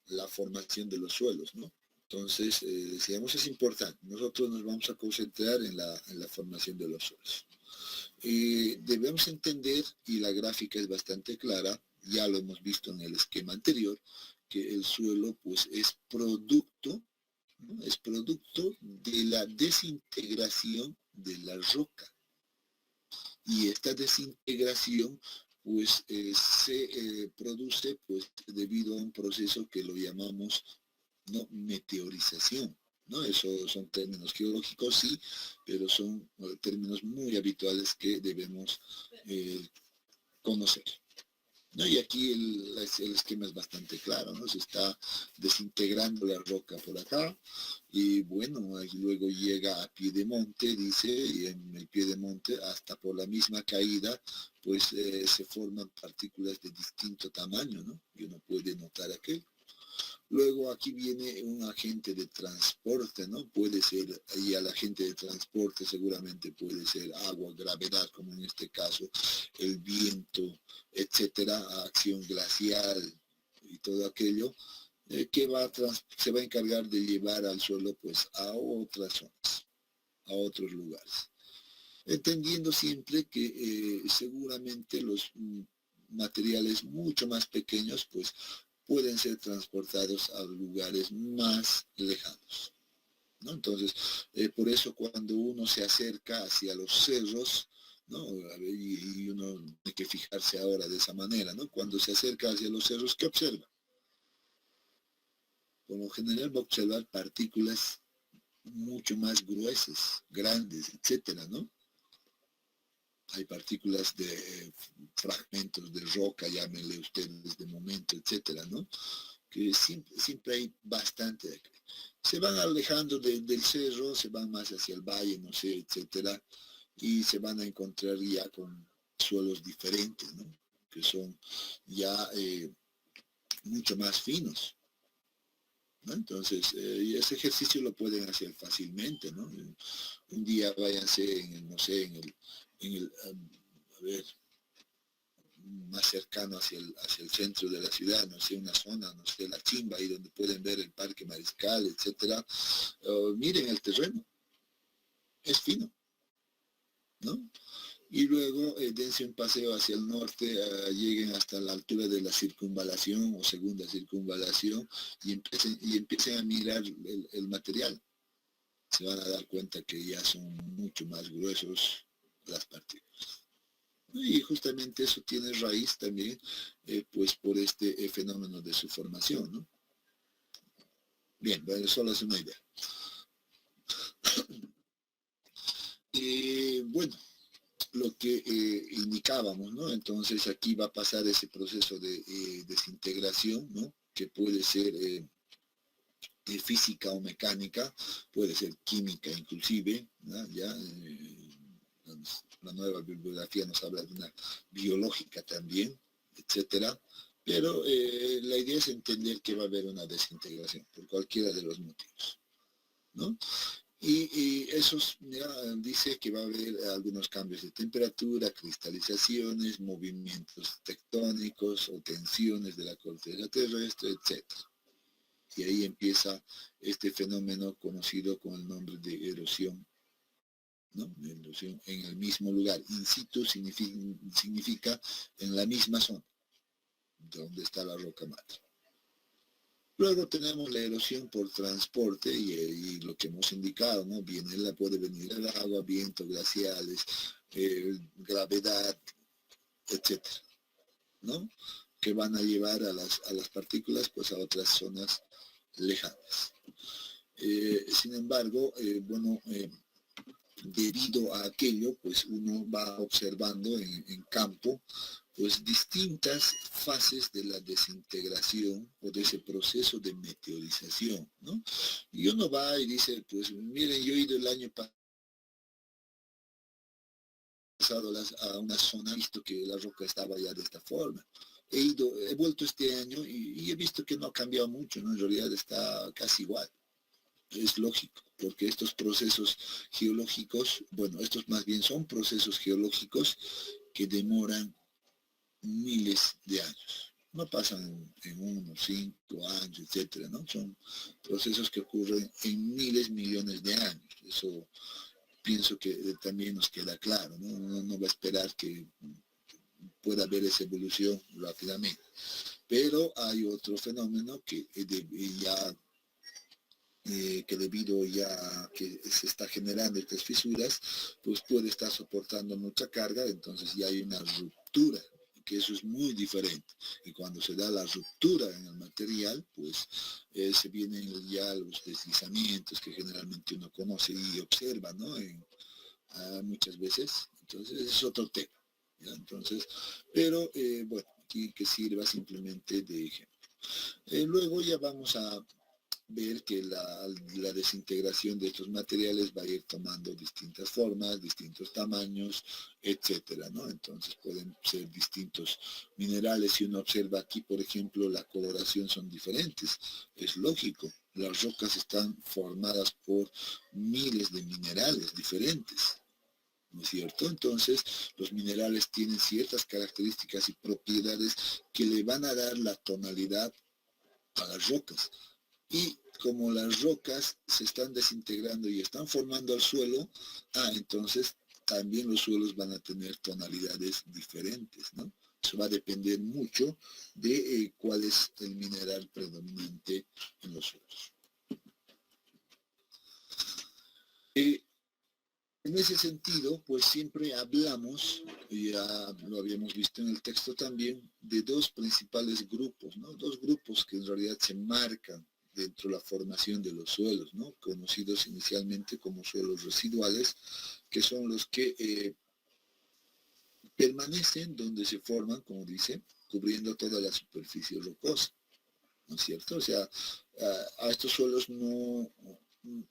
la formación de los suelos, ¿no? Entonces, decíamos, es importante. Nosotros nos vamos a concentrar en la formación de los suelos. Debemos entender, y la gráfica es bastante clara, ya lo hemos visto en el esquema anterior, que el suelo pues es producto, ¿no? Es producto de la desintegración de la roca. Y esta desintegración pues se produce pues debido a un proceso que lo llamamos, ¿no?, meteorización, ¿no? Eso son términos geológicos, sí, pero son términos muy habituales que debemos conocer, ¿no? Y aquí el esquema es bastante claro, ¿no? Se está desintegrando la roca por acá y bueno, ahí luego llega a Piedemonte, dice, y en el Piedemonte hasta por la misma caída pues se forman partículas de distinto tamaño, ¿no? Y uno puede notar aquello. Luego aquí viene un agente de transporte, ¿no? Puede ser, y al agente de transporte seguramente puede ser agua, gravedad, como en este caso, el viento, etcétera, acción glacial y todo aquello, que se va a encargar de llevar al suelo pues a otras zonas, a otros lugares. Entendiendo siempre que seguramente los materiales mucho más pequeños pues pueden ser transportados a lugares más lejanos, ¿no? Entonces, por eso cuando uno se acerca hacia los cerros, ¿no? Y uno tiene que fijarse ahora de esa manera, ¿no? Cuando se acerca hacia los cerros, ¿qué observa? Por lo general va a observar partículas mucho más gruesas, grandes, etcétera, ¿no? Hay partículas de fragmentos de roca, llámenle ustedes de momento, etcétera, ¿no? Que siempre hay bastante de aquí. Se van alejando del cerro, se van más hacia el valle, no sé, etcétera, y se van a encontrar ya con suelos diferentes, ¿no? Que son ya mucho más finos, ¿no? Entonces, y ese ejercicio lo pueden hacer fácilmente, ¿no? Un día váyanse no sé, a ver, más cercano hacia el centro de la ciudad, no sé, una zona, no sé, La Chimba, ahí donde pueden ver el Parque Mariscal, etcétera. Miren el terreno, es fino, ¿no? Y luego dense un paseo hacia el norte, lleguen hasta la altura de la circunvalación o segunda circunvalación y empiecen a mirar el material. Se van a dar cuenta que ya son mucho más gruesos las partículas. Y justamente eso tiene raíz también, pues por este fenómeno de su formación, ¿no? Bien, bueno, solo es una idea. bueno, lo que indicábamos, ¿no? Entonces aquí va a pasar ese proceso de desintegración, ¿no? Que puede ser física o mecánica, puede ser química inclusive, ¿no? Ya la nueva bibliografía nos habla de una biológica también, etcétera, pero la idea es entender que va a haber una desintegración por cualquiera de los motivos, ¿no? Y eso dice que va a haber algunos cambios de temperatura, cristalizaciones, movimientos tectónicos o tensiones de la corteza terrestre, etc. Y ahí empieza este fenómeno conocido con el nombre de erosión, ¿no? Erosión en el mismo lugar. In situ significa en la misma zona donde está la roca madre. Luego tenemos la erosión por transporte y lo que hemos indicado, ¿no? Puede venir el agua, vientos glaciales, gravedad, etcétera, ¿no? Que van a llevar a las partículas pues a otras zonas lejanas. Sin embargo, debido a aquello, pues uno va observando en campo pues distintas fases de la desintegración o de ese proceso de meteorización, ¿no? Y uno va y dice, pues miren, yo he ido el año pasado a una zona, visto que la roca estaba ya de esta forma. He vuelto este año y he visto que no ha cambiado mucho, ¿no? En realidad está casi igual. Es lógico, porque estos procesos geológicos, bueno, estos más bien son procesos geológicos que demoran miles de años. No pasan en 1, 5 años, etcétera, ¿no? Son procesos que ocurren en miles, millones de años. Eso pienso que también nos queda claro, ¿no? Uno no va a esperar que pueda haber esa evolución rápidamente. Pero hay otro fenómeno que debido ya que se está generando estas fisuras, pues puede estar soportando mucha carga, entonces ya hay una ruptura, que eso es muy diferente. Y cuando se da la ruptura en el material, pues se vienen ya los deslizamientos que generalmente uno conoce y observa, ¿no? Muchas veces. Entonces ese es otro tema, ¿ya? Entonces, pero bueno, aquí que sirva simplemente de ejemplo. Luego ya vamos a ver que la desintegración de estos materiales va a ir tomando distintas formas, distintos tamaños, etcétera, ¿no? Entonces pueden ser distintos minerales. Si uno observa aquí, por ejemplo, la coloración son diferentes. Es lógico, las rocas están formadas por miles de minerales diferentes, ¿no es cierto? Entonces, los minerales tienen ciertas características y propiedades que le van a dar la tonalidad a las rocas. Y como las rocas se están desintegrando y están formando al suelo, entonces también los suelos van a tener tonalidades diferentes, ¿no? Eso va a depender mucho de cuál es el mineral predominante en los suelos. En ese sentido, pues siempre hablamos, ya lo habíamos visto en el texto también, de dos principales grupos, ¿no? Dos grupos que en realidad se marcan dentro de la formación de los suelos, ¿no? Conocidos inicialmente como suelos residuales, que son los que permanecen donde se forman, como dice, cubriendo toda la superficie rocosa, ¿no es cierto? O sea, a estos suelos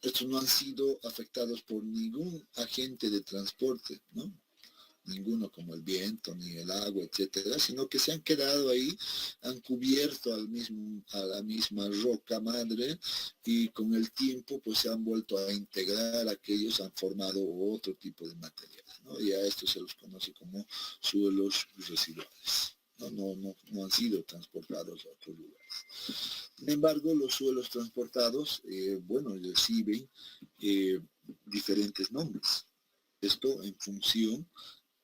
estos no han sido afectados por ningún agente de transporte, ¿no? Ninguno como el viento, ni el agua, etcétera, sino que se han quedado ahí, han cubierto a la misma roca madre y con el tiempo pues se han vuelto a integrar aquellos, han formado otro tipo de materiales, ¿no? Y a estos se los conoce como suelos residuales. No han sido transportados a otros lugares. Sin embargo, los suelos transportados, reciben diferentes nombres. Esto en función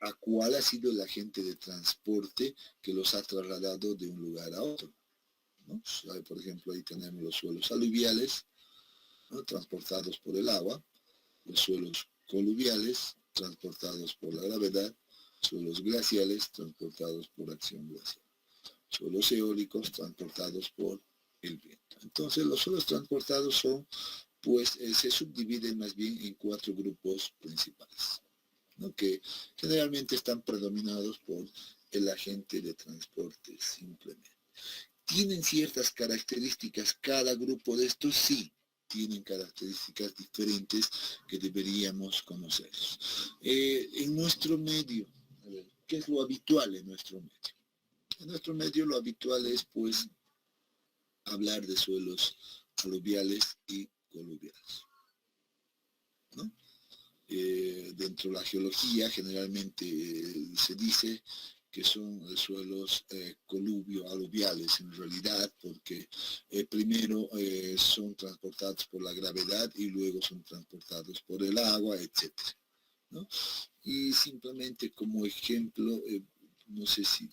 a cuál ha sido el agente de transporte que los ha trasladado de un lugar a otro, ¿no? Por ejemplo, ahí tenemos los suelos aluviales, ¿no? Transportados por el agua, los suelos coluviales, transportados por la gravedad, suelos glaciales, transportados por acción glacial, suelos eólicos, transportados por el viento. Entonces, los suelos transportados son pues se subdividen más bien en 4 grupos principales, ¿no? Que generalmente están predominados por el agente de transporte simplemente. ¿Tienen ciertas características cada grupo de estos? Sí, tienen características diferentes que deberíamos conocer. En nuestro medio, a ver, ¿qué es lo habitual en nuestro medio? En nuestro medio lo habitual es, pues, hablar de suelos aluviales y coluviales, ¿no? Dentro de la geología generalmente se dice que son suelos coluvio-aluviales en realidad, porque primero son transportados por la gravedad y luego son transportados por el agua, etc., ¿no? Y simplemente como ejemplo, no sé si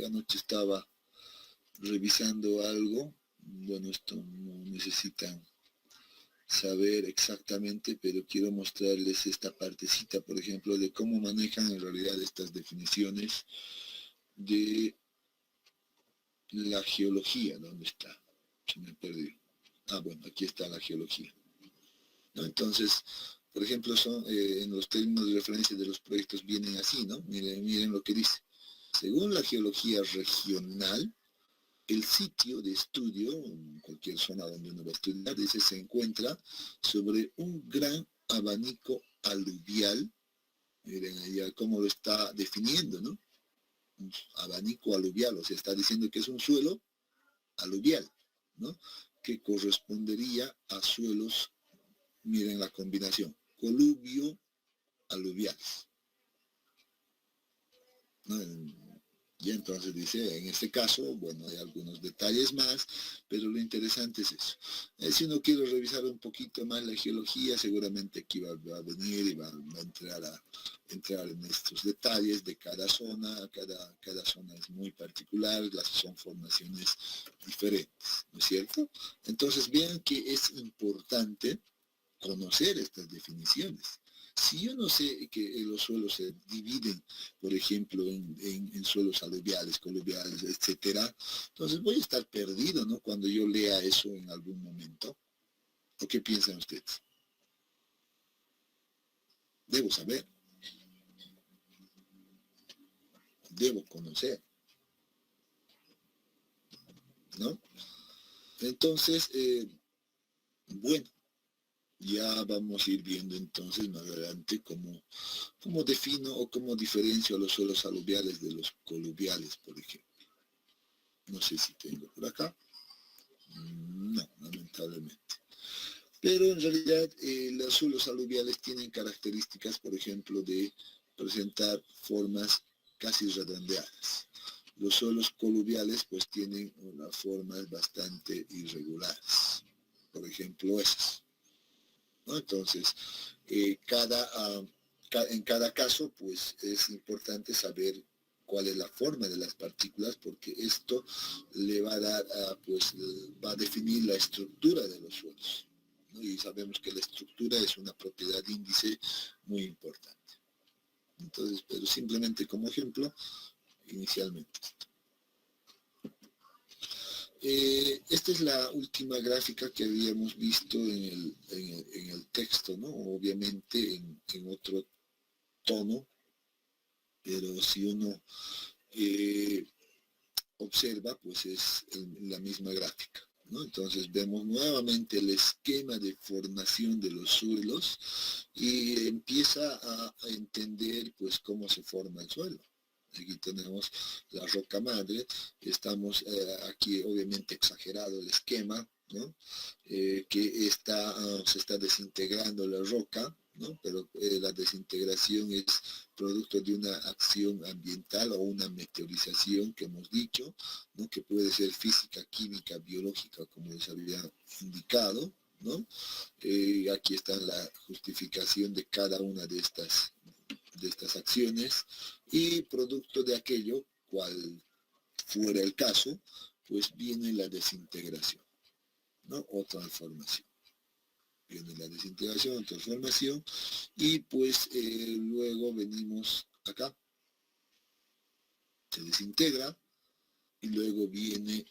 anoche estaba revisando algo, bueno, esto no necesita saber exactamente, pero quiero mostrarles esta partecita, por ejemplo, de cómo manejan en realidad estas definiciones de la geología. ¿Dónde está? Se me perdió. Ah, bueno, aquí está la geología, ¿no? Entonces, por ejemplo, en los términos de referencia de los proyectos vienen así, ¿no? Miren lo que dice. Según la geología regional, el sitio de estudio, en cualquier zona donde uno va a estudiar, dice, se encuentra sobre un gran abanico aluvial. Miren allá cómo lo está definiendo, ¿no? Un abanico aluvial, o sea, está diciendo que es un suelo aluvial, ¿no? Que correspondería a suelos, miren la combinación, coluvio-aluvial, ¿no? Y entonces dice, en este caso, bueno, hay algunos detalles más, pero lo interesante es eso. Si uno quiere revisar un poquito más la geología, seguramente aquí va a venir y va a entrar en estos detalles de cada zona. Cada zona es muy particular, son formaciones diferentes, ¿no es cierto? Entonces vean que es importante conocer estas definiciones. Si yo no sé que los suelos se dividen, por ejemplo, en suelos aluviales, coluviales, etcétera, entonces voy a estar perdido, ¿no? Cuando yo lea eso en algún momento. ¿O qué piensan ustedes? Debo saber, debo conocer, ¿no? Entonces, bueno, ya vamos a ir viendo entonces más adelante cómo defino o cómo diferencio los suelos aluviales de los coluviales, por ejemplo. No sé si tengo por acá. No, lamentablemente. Pero en realidad los suelos aluviales tienen características, por ejemplo, de presentar formas casi redondeadas. Los suelos coluviales pues tienen unas formas bastante irregulares. Por ejemplo, esas, ¿no? Entonces, en cada caso pues es importante saber cuál es la forma de las partículas, porque esto le va a dar, va a definir la estructura de los suelos, ¿no? Y sabemos que la estructura es una propiedad índice muy importante. Entonces, pero simplemente como ejemplo, inicialmente esto. Esta es la última gráfica que habíamos visto en el texto, ¿no? Obviamente en otro tono, pero si uno observa, pues es la misma gráfica, ¿no? Entonces vemos nuevamente el esquema de formación de los suelos y empieza a entender pues cómo se forma el suelo. Aquí tenemos la roca madre, estamos aquí obviamente exagerado el esquema, ¿no? Que se está desintegrando la roca, ¿no? Pero la desintegración es producto de una acción ambiental o una meteorización que hemos dicho, ¿no? Que puede ser física, química, biológica, como les había indicado, ¿no? Aquí está la justificación de cada una de estas acciones, y producto de aquello, cual fuera el caso, pues viene la desintegración, ¿no? O transformación. Viene la desintegración, transformación, y pues luego venimos acá, se desintegra, y luego viene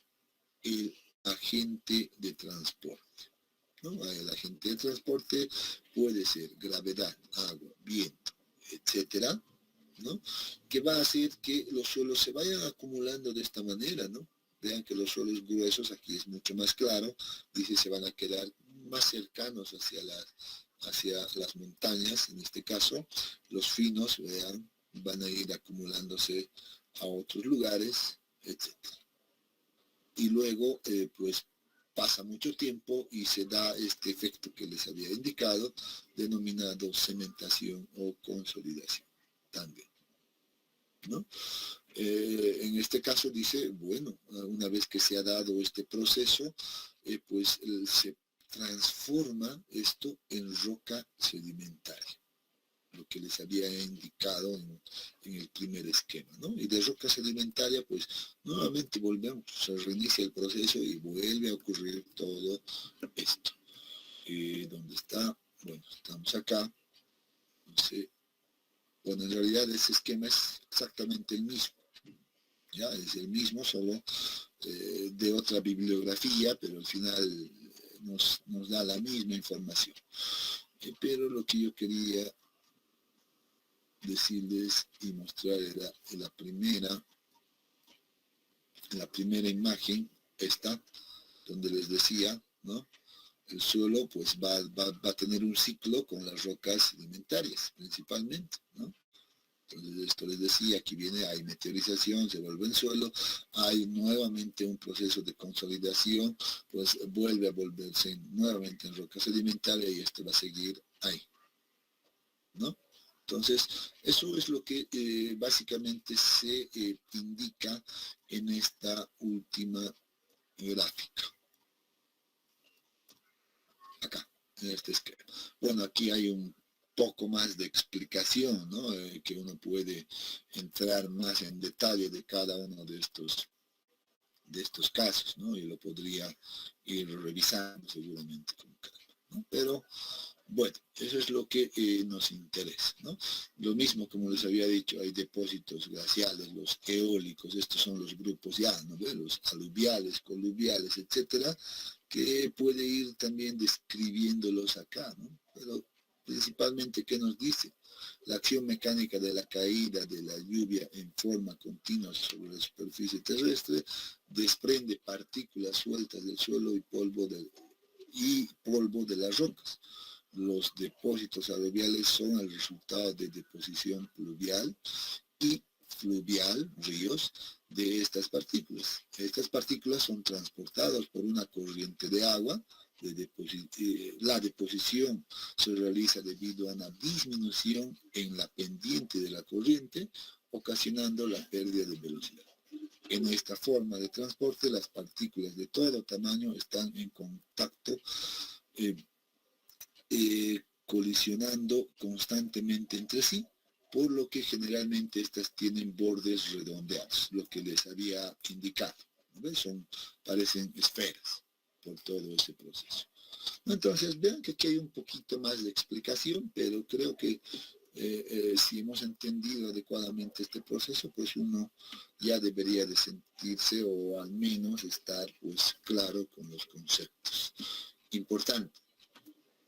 el agente de transporte, ¿no? El agente de transporte puede ser gravedad, agua, viento, etcétera, ¿no? Que va a hacer que los suelos se vayan acumulando de esta manera, ¿no? Vean que los suelos gruesos, aquí es mucho más claro, dice se van a quedar más cercanos hacia las montañas, en este caso, los finos, vean, van a ir acumulándose a otros lugares, etc. Y luego, pues, pasa mucho tiempo y se da este efecto que les había indicado, denominado cementación o consolidación también, ¿no? En este caso dice, bueno, una vez que se ha dado este proceso, pues se transforma esto en roca sedimentaria, lo que les había indicado en el primer esquema, ¿no? Y de roca sedimentaria, pues nuevamente volvemos, se reinicia el proceso y vuelve a ocurrir todo esto. ¿Dónde está? Bueno, estamos acá, no sé. Bueno, en realidad ese esquema es exactamente el mismo, ya es el mismo, solo de otra bibliografía, pero al final nos da la misma información. Pero lo que yo quería decirles y mostrar era la primera imagen, esta, donde les decía, ¿no? El suelo pues va a tener un ciclo con las rocas sedimentarias, principalmente, ¿no? Entonces esto les decía, aquí hay meteorización, se vuelve en suelo, hay nuevamente un proceso de consolidación, pues vuelve a volverse nuevamente en roca sedimentaria y esto va a seguir ahí, ¿no? Entonces, eso es lo que básicamente se indica en esta última gráfica. Acá, en este esquema. Bueno, aquí hay un poco más de explicación, ¿no? Que uno puede entrar más en detalle de cada uno de estos casos, ¿no? Y lo podría ir revisando seguramente con calma, ¿no? Pero bueno, eso es lo que nos interesa, ¿no? Lo mismo, como les había dicho, hay depósitos glaciales, los eólicos, estos son los grupos ya, ¿no? Los aluviales, coluviales, etcétera, que puede ir también describiéndolos acá, ¿no? Pero principalmente, ¿qué nos dice? La acción mecánica de la caída de la lluvia en forma continua sobre la superficie terrestre desprende partículas sueltas del suelo y polvo de las rocas. Los depósitos aluviales son el resultado de deposición pluvial y fluvial, ríos, de estas partículas. Estas partículas son transportadas por una corriente de agua. La deposición se realiza debido a una disminución en la pendiente de la corriente, ocasionando la pérdida de velocidad. En esta forma de transporte, las partículas de todo tamaño están en contacto colisionando constantemente entre sí, por lo que generalmente estas tienen bordes redondeados, lo que les había indicado, ¿no? Parecen esferas por todo ese proceso. Entonces, vean que aquí hay un poquito más de explicación, pero creo que si hemos entendido adecuadamente este proceso, pues uno ya debería de sentirse o al menos estar pues claro con los conceptos. Importante.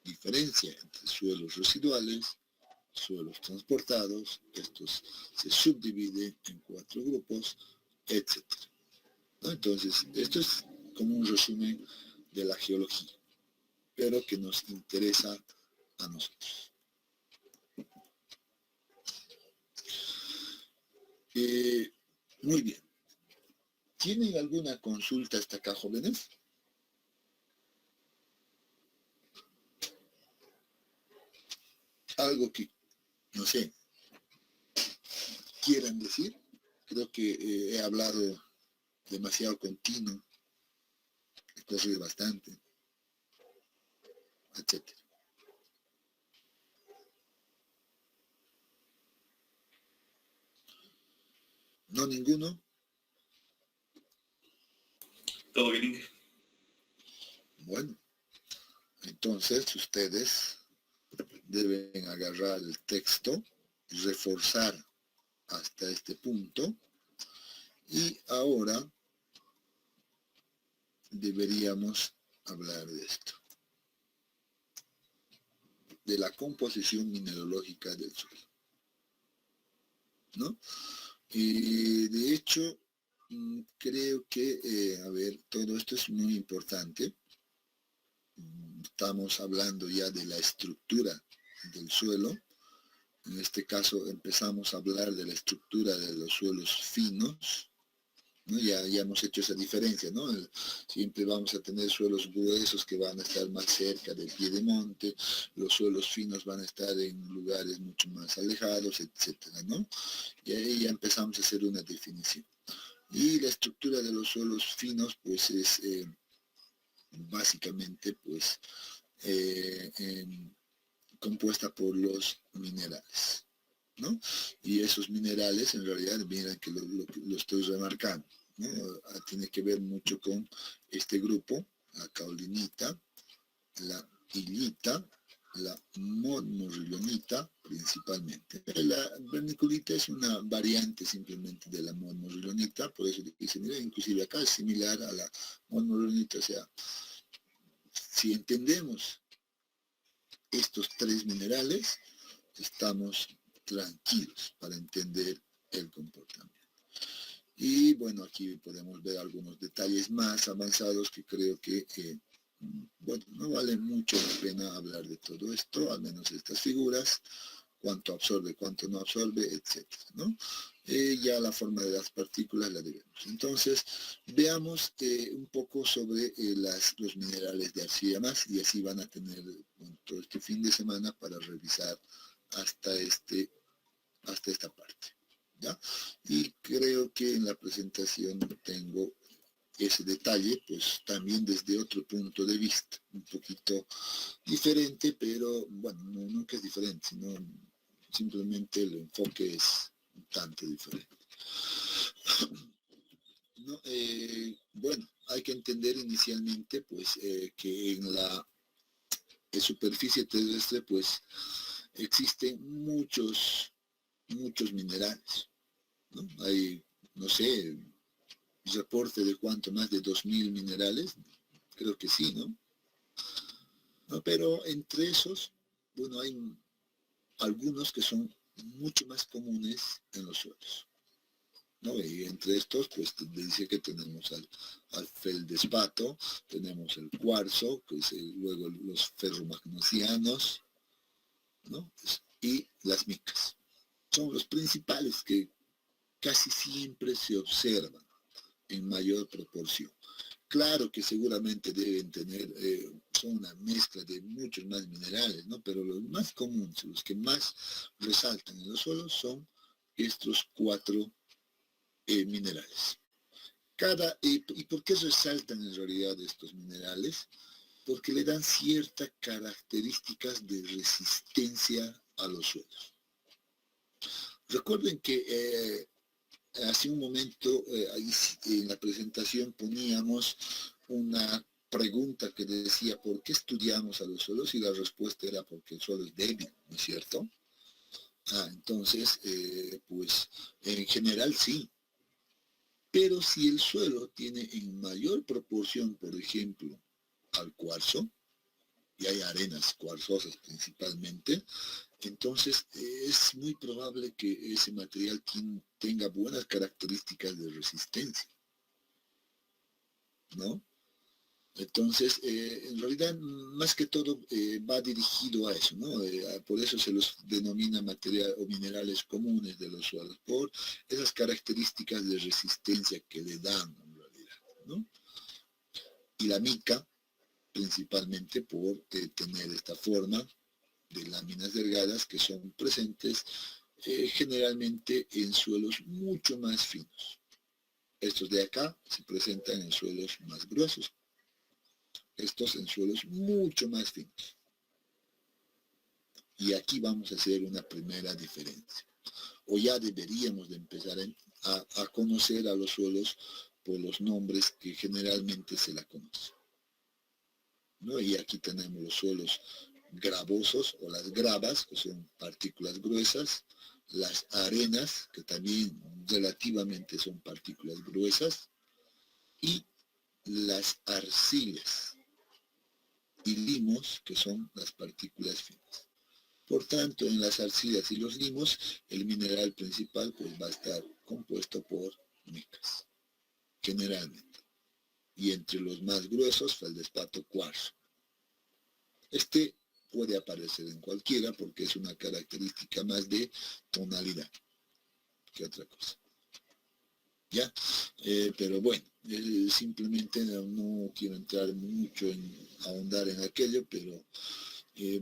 Diferencia entre suelos residuales, suelos transportados, estos se subdividen en 4 grupos, etc. ¿No? Entonces, esto es como un resumen de la geología, pero que nos interesa a nosotros. Muy bien. ¿Tienen alguna consulta hasta acá, jóvenes? Algo que, no sé, quieran decir. Creo que he hablado demasiado continuo, he corrido bastante, etc. ¿No ninguno? Todo bien. Bueno, entonces ustedes deben agarrar el texto, reforzar hasta este punto y ahora deberíamos hablar de esto. de la composición mineralógica del suelo, ¿no? De hecho, creo que, a ver, todo esto es muy importante. Estamos hablando ya de la estructura del suelo. En este caso empezamos a hablar de la estructura de los suelos finos, ¿no? Ya hemos hecho esa diferencia, ¿no? Siempre vamos a tener suelos gruesos que van a estar más cerca del piedemonte, los suelos finos van a estar en lugares mucho más alejados, etcétera, ¿no? Y ahí ya empezamos a hacer una definición. Y la estructura de los suelos finos, pues es básicamente, pues, compuesta por los minerales, ¿no? Y esos minerales, en realidad, miren que lo estoy remarcando, ¿no? Tiene que ver mucho con este grupo, la caolinita, la illita, la mormorrilonita principalmente. La vermiculita es una variante simplemente de la mormorrilonita, por eso dice, mira, inclusive acá es similar a la mormorrilonita. O sea, si entendemos estos tres minerales, estamos tranquilos para entender el comportamiento. Y bueno, aquí podemos ver algunos detalles más avanzados que creo que, bueno, no vale mucho la pena hablar de todo esto, al menos estas figuras, cuánto absorbe, cuánto no absorbe, etcétera, ¿no? Ya la forma de las partículas la debemos. Entonces, veamos un poco sobre los minerales de arcilla más, y así van a tener todo este fin de semana para revisar hasta esta parte, ¿ya? Y creo que en la presentación tengo ese detalle, pues también desde otro punto de vista, un poquito diferente, pero bueno, nunca es diferente, sino simplemente el enfoque es un tanto diferente. No, bueno, hay que entender inicialmente, pues, que en la superficie terrestre, pues, existen muchos minerales, ¿no? Hay, no sé, reporte de cuánto, más de 2000 minerales, creo que sí, ¿no? No, pero entre esos, bueno, hay algunos que son mucho más comunes en los suelos, ¿no? Y entre estos, pues dice que tenemos al feldespato, tenemos el cuarzo, que es luego los ferromagnesianos, ¿no? Y las micas. Son los principales que casi siempre se observan en mayor proporción. Claro que seguramente deben tener, son una mezcla de muchos más minerales, ¿no? Pero los más comunes, los que más resaltan en los suelos son estos cuatro minerales. ¿Y por qué resaltan en realidad estos minerales? Porque le dan ciertas características de resistencia a los suelos. Recuerden que hace un momento ahí en la presentación poníamos una pregunta que decía ¿por qué estudiamos a los suelos? Y la respuesta era porque el suelo es débil, ¿no es cierto? Entonces, pues en general sí. Pero si el suelo tiene en mayor proporción, por ejemplo, al cuarzo, y hay arenas cuarzosas principalmente, entonces es muy probable que ese material tenga buenas características de resistencia, ¿no? Entonces, en realidad, más que todo va dirigido a eso, ¿no? Por eso se los denomina material o minerales comunes de los suelos, por esas características de resistencia que le dan, en realidad, ¿no? Y la mica, principalmente por tener esta forma de láminas delgadas que son presentes generalmente en suelos mucho más finos. Estos de acá se presentan en suelos más gruesos, estos en suelos mucho más finos. Y aquí vamos a hacer una primera diferencia. O ya deberíamos de empezar a conocer a los suelos por los nombres que generalmente se la conocen, ¿no? Y aquí tenemos los suelos gravosos o las gravas, que son partículas gruesas, las arenas, que también relativamente son partículas gruesas, y las arcillas y limos, que son las partículas finas. Por tanto, en las arcillas y los limos, el mineral principal pues va a estar compuesto por micas, generalmente. Y entre los más gruesos, feldespato cuarzo. Este puede aparecer en cualquiera porque es una característica más de tonalidad que otra cosa. ¿Ya? Pero bueno, simplemente no quiero entrar mucho en ahondar en aquello, pero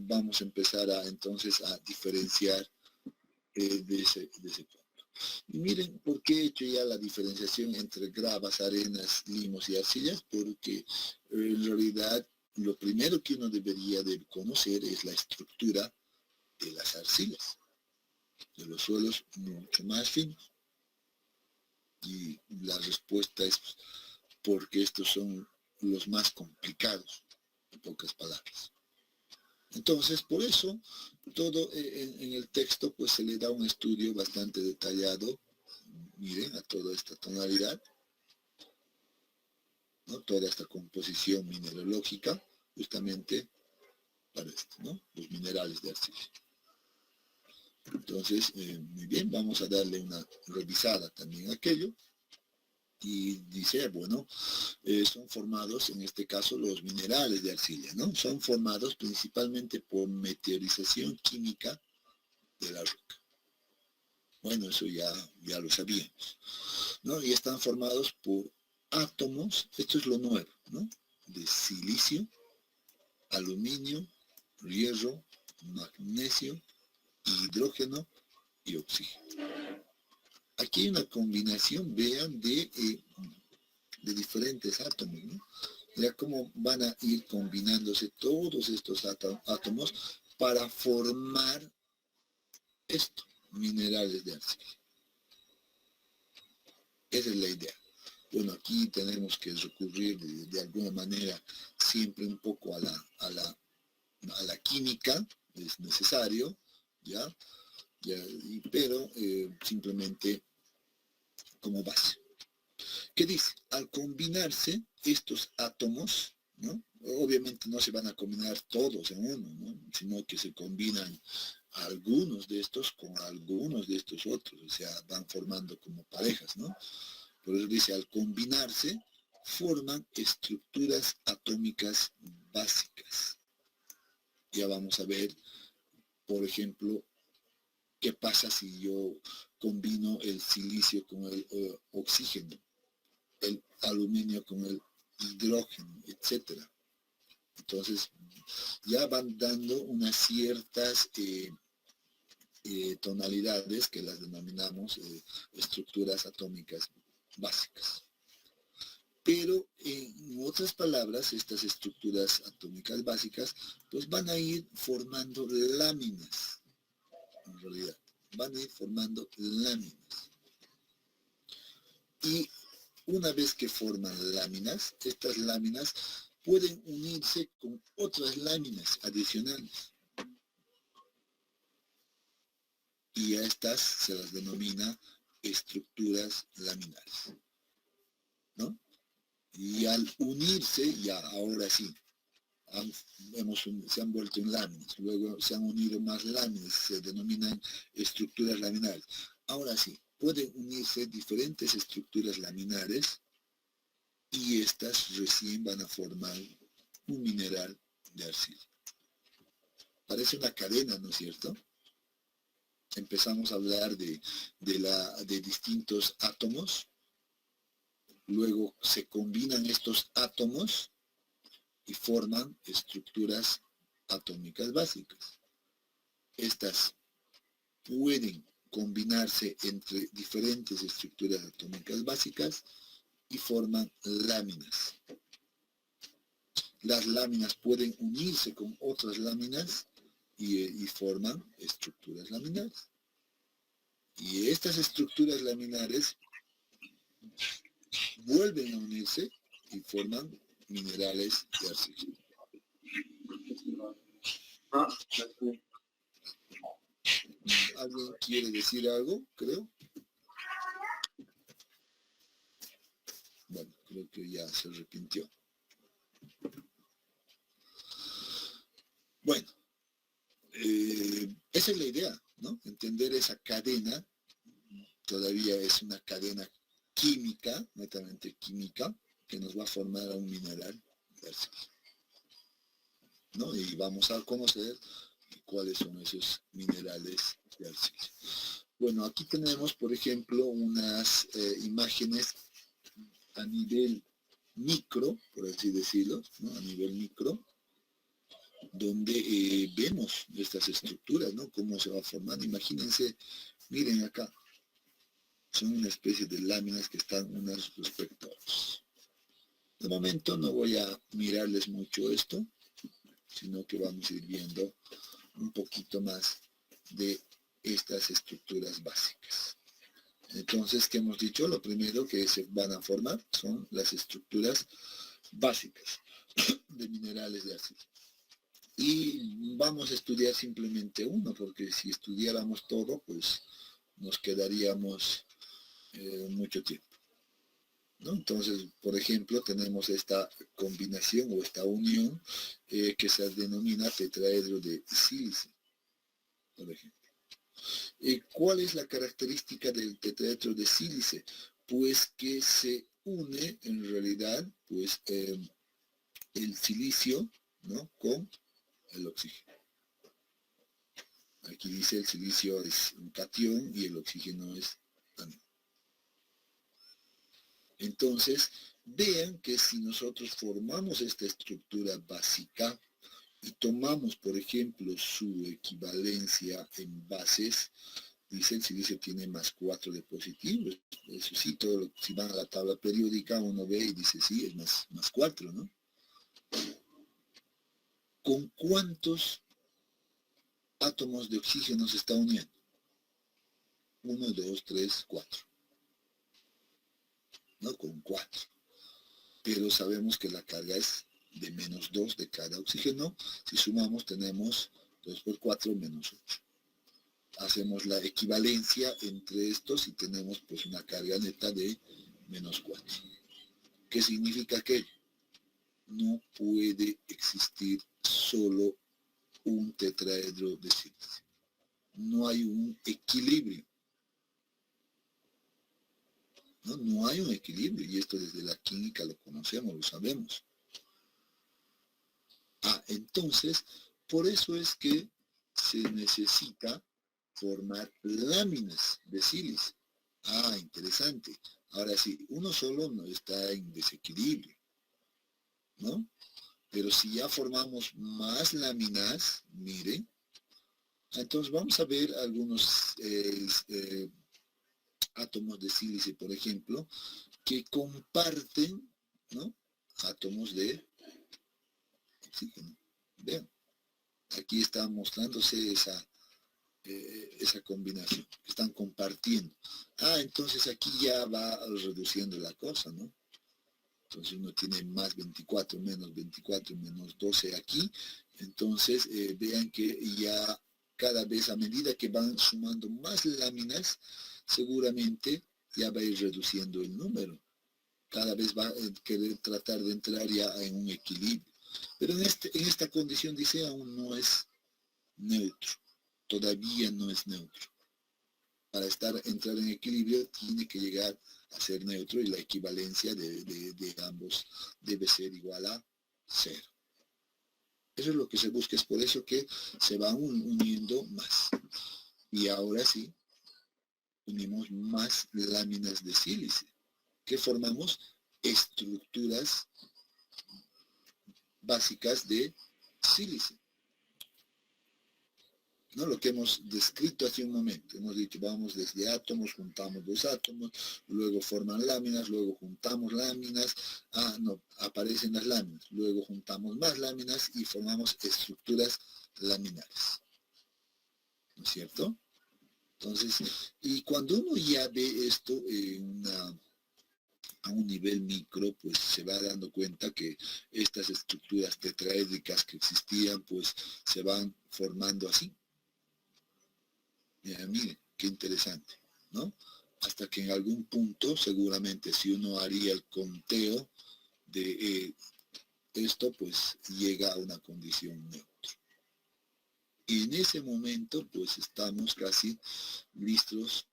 vamos a empezar entonces a diferenciar de ese punto. Y miren por qué he hecho ya la diferenciación entre gravas, arenas, limos y arcillas, porque en realidad lo primero que uno debería de conocer es la estructura de las arcillas, de los suelos mucho más finos. Y la respuesta es porque estos son los más complicados, en pocas palabras. Entonces, por eso, todo en el texto pues se le da un estudio bastante detallado, miren, a toda esta tonalidad, ¿no? Toda esta composición mineralógica, justamente para esto, ¿no? Los minerales de arcilla. Entonces, muy bien, vamos a darle una revisada también a aquello. Y dice, bueno, son formados, en este caso, los minerales de arcilla, ¿no? Son formados principalmente por meteorización química de la roca. Bueno, eso ya lo sabíamos, ¿no? Y están formados por átomos, esto es lo nuevo, ¿no? De silicio, aluminio, hierro, magnesio, hidrógeno y oxígeno. Aquí hay una combinación, vean, de diferentes átomos, ¿no? Ya cómo van a ir combinándose todos estos átomos para formar esto, minerales de arcilla. Esa es la idea. Bueno, aquí tenemos que recurrir de alguna manera siempre un poco a la química, es necesario, ¿ya? Pero simplemente como base. ¿Qué dice? Al combinarse estos átomos, ¿no? Obviamente no se van a combinar todos en uno, ¿no? Sino que se combinan algunos de estos con algunos de estos otros, o sea, van formando como parejas, ¿no? Por eso dice, al combinarse, forman estructuras atómicas básicas. Ya vamos a ver, por ejemplo, qué pasa si yo combino el silicio con el oxígeno, el aluminio con el hidrógeno, etcétera. Entonces, ya van dando unas ciertas tonalidades que las denominamos estructuras atómicas básicas. Pero, en otras palabras, estas estructuras atómicas básicas, pues van a ir formando láminas, en realidad. Van a ir formando láminas. Y una vez que forman láminas, estas láminas pueden unirse con otras láminas adicionales. Y a estas se las denomina estructuras laminares, ¿no? Y al unirse, ya ahora sí, se han vuelto en láminas, luego se han unido más láminas, se denominan estructuras laminares. Ahora sí, pueden unirse diferentes estructuras laminares y estas recién van a formar un mineral de arcilla. Parece una cadena, ¿no es cierto? Empezamos a hablar de distintos átomos, luego se combinan estos átomos y forman estructuras atómicas básicas. Estas pueden combinarse entre diferentes estructuras atómicas básicas y forman láminas. Las láminas pueden unirse con otras láminas y forman estructuras laminares. Y estas estructuras laminares vuelven a unirse y forman minerales de arcilla. ¿Alguien quiere decir algo? Creo. Bueno, creo que ya se arrepintió. Bueno, esa es la idea, ¿no? Entender esa cadena, todavía es una cadena química, netamente química, que nos va a formar a un mineral versible, ¿no? Y vamos a conocer cuáles son esos minerales versibles. Bueno, aquí tenemos, por ejemplo, unas imágenes a nivel micro, por así decirlo, ¿no? A nivel micro, donde vemos estas estructuras, ¿no? Cómo se va formando. Imagínense, miren acá, son una especie de láminas que están unas respecto a otras. De momento no voy a mirarles mucho esto, sino que vamos a ir viendo un poquito más de estas estructuras básicas. Entonces, ¿qué hemos dicho? Lo primero que se van a formar son las estructuras básicas de minerales de arcilla. Y vamos a estudiar simplemente uno, porque si estudiáramos todo, pues nos quedaríamos mucho tiempo, ¿no? Entonces, por ejemplo, tenemos esta combinación o esta unión que se denomina tetraedro de sílice, por ejemplo. ¿Cuál es la característica del tetraedro de sílice? Pues que se une en realidad pues el silicio, ¿no? Con el oxígeno. Aquí dice el silicio es un catión y el oxígeno es anión. Entonces, vean que si nosotros formamos esta estructura básica y tomamos, por ejemplo, su equivalencia en bases, dice el silicio tiene más 4 de positivo. Eso sí, si van a la tabla periódica, uno ve y dice, sí, es más 4, ¿no? ¿Con cuántos átomos de oxígeno se está uniendo? 1, 2, 3, 4. ¿No? Con 4. Pero sabemos que la carga es de menos 2 de cada oxígeno. Si sumamos tenemos 2 por 4 menos 8. Hacemos la equivalencia entre estos y tenemos pues una carga neta de menos 4. ¿Qué significa? Que no puede existir solo un tetraedro de sílice. No hay un equilibrio. No hay un equilibrio, y esto desde la química lo conocemos, lo sabemos. Entonces, por eso es que se necesita formar láminas de sílice. Interesante. Ahora sí, uno solo no está en desequilibrio, ¿no? Pero si ya formamos más láminas, miren, entonces vamos a ver algunos átomos de sílice, por ejemplo, que comparten, ¿no? Átomos de oxígeno. Vean, aquí está mostrándose esa combinación, que están compartiendo. Entonces aquí ya va reduciendo la cosa, ¿no? Entonces uno tiene más 24, menos 12 aquí. Entonces vean que ya cada vez a medida que van sumando más láminas, seguramente ya va a ir reduciendo el número. Cada vez va a querer tratar de entrar ya en un equilibrio. Pero en esta condición, dice, aún no es neutro. Todavía no es neutro. Para entrar en equilibrio tiene que llegar a ser neutro y la equivalencia de ambos debe ser igual a 0. Eso es lo que se busca, es por eso que se van uniendo más. Y ahora sí, unimos más láminas de sílice, que formamos estructuras básicas de sílice. ¿No? Lo que hemos descrito hace un momento. Hemos dicho, vamos desde átomos, juntamos 2 átomos, luego forman láminas, luego juntamos láminas, aparecen las láminas, luego juntamos más láminas y formamos estructuras laminares. ¿No es cierto? Entonces, y cuando uno ya ve esto a un nivel micro, pues se va dando cuenta que estas estructuras tetraédricas que existían, pues se van formando así. Miren, qué interesante, ¿no? Hasta que en algún punto, seguramente, si uno haría el conteo de esto, pues llega a una condición neutra. En ese momento, pues estamos casi listos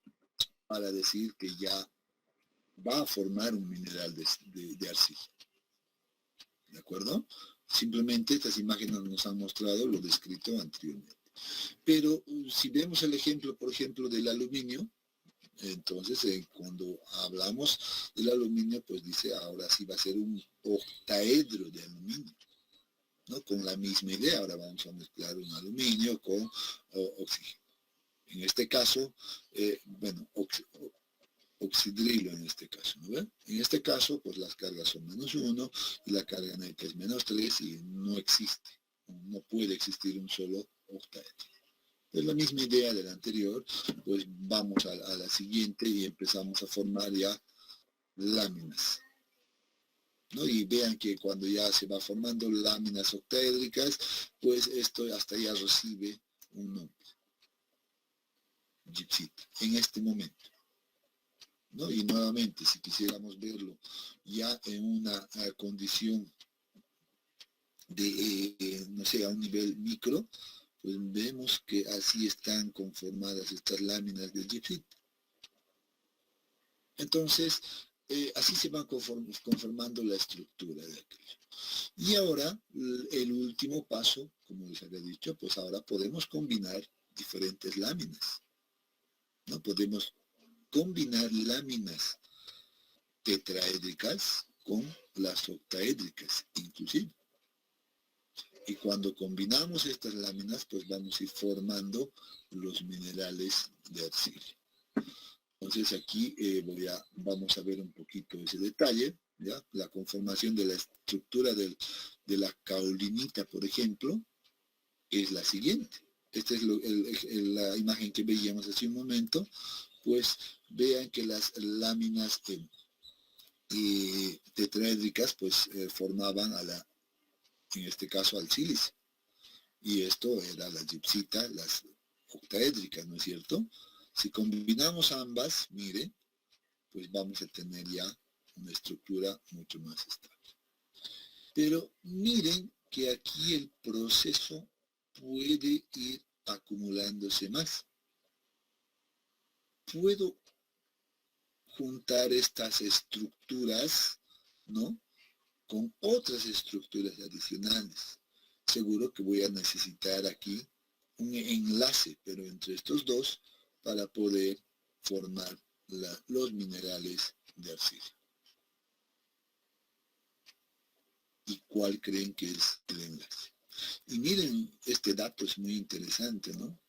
para decir que ya va a formar un mineral de arcilla. ¿De acuerdo? Simplemente estas imágenes nos han mostrado lo descrito anteriormente. Pero si vemos el ejemplo, por ejemplo, del aluminio, entonces cuando hablamos del aluminio, pues dice, ahora sí va a ser un octaedro de aluminio, ¿no? Con la misma idea, ahora vamos a mezclar un aluminio con oxígeno. En este caso, oxidrilo en este caso, ¿no ven? En este caso, pues las cargas son -1 y la carga neta es -3 y no existe, no puede existir un solo octaedro. Es la misma idea de la anterior, pues vamos a la siguiente y empezamos a formar ya láminas, ¿no? Y vean que cuando ya se va formando láminas octaédricas, pues esto hasta ya recibe un nombre, gibbsita, en este momento, ¿no? Y nuevamente, si quisiéramos verlo ya en una condición de, no sé, a un nivel micro, pues vemos que así están conformadas estas láminas del gibbsita. Entonces, así se va conformando la estructura de aquello. Y ahora, el último paso, como les había dicho, pues ahora podemos combinar diferentes láminas, ¿no? Podemos combinar láminas tetraédricas con las octaédricas, inclusive. Y cuando combinamos estas láminas, pues vamos a ir formando los minerales de arcilla. Entonces aquí vamos a ver un poquito ese detalle, ¿ya? La conformación de la estructura de la caolinita, por ejemplo, es la siguiente. Esta es la imagen que veíamos hace un momento. Pues vean que las láminas tetraédricas pues formaban en este caso al sílice. Y esto era la gibbsita, las octaédricas, ¿no es cierto? Si combinamos ambas, miren, pues vamos a tener ya una estructura mucho más estable. Pero miren que aquí el proceso puede ir acumulándose más. Puedo juntar estas estructuras, ¿no?, con otras estructuras adicionales. Seguro que voy a necesitar aquí un enlace, pero entre estos dos, para poder formar los minerales de arcilla. ¿Y cuál creen que es el enlace? Y miren, este dato es muy interesante, ¿no?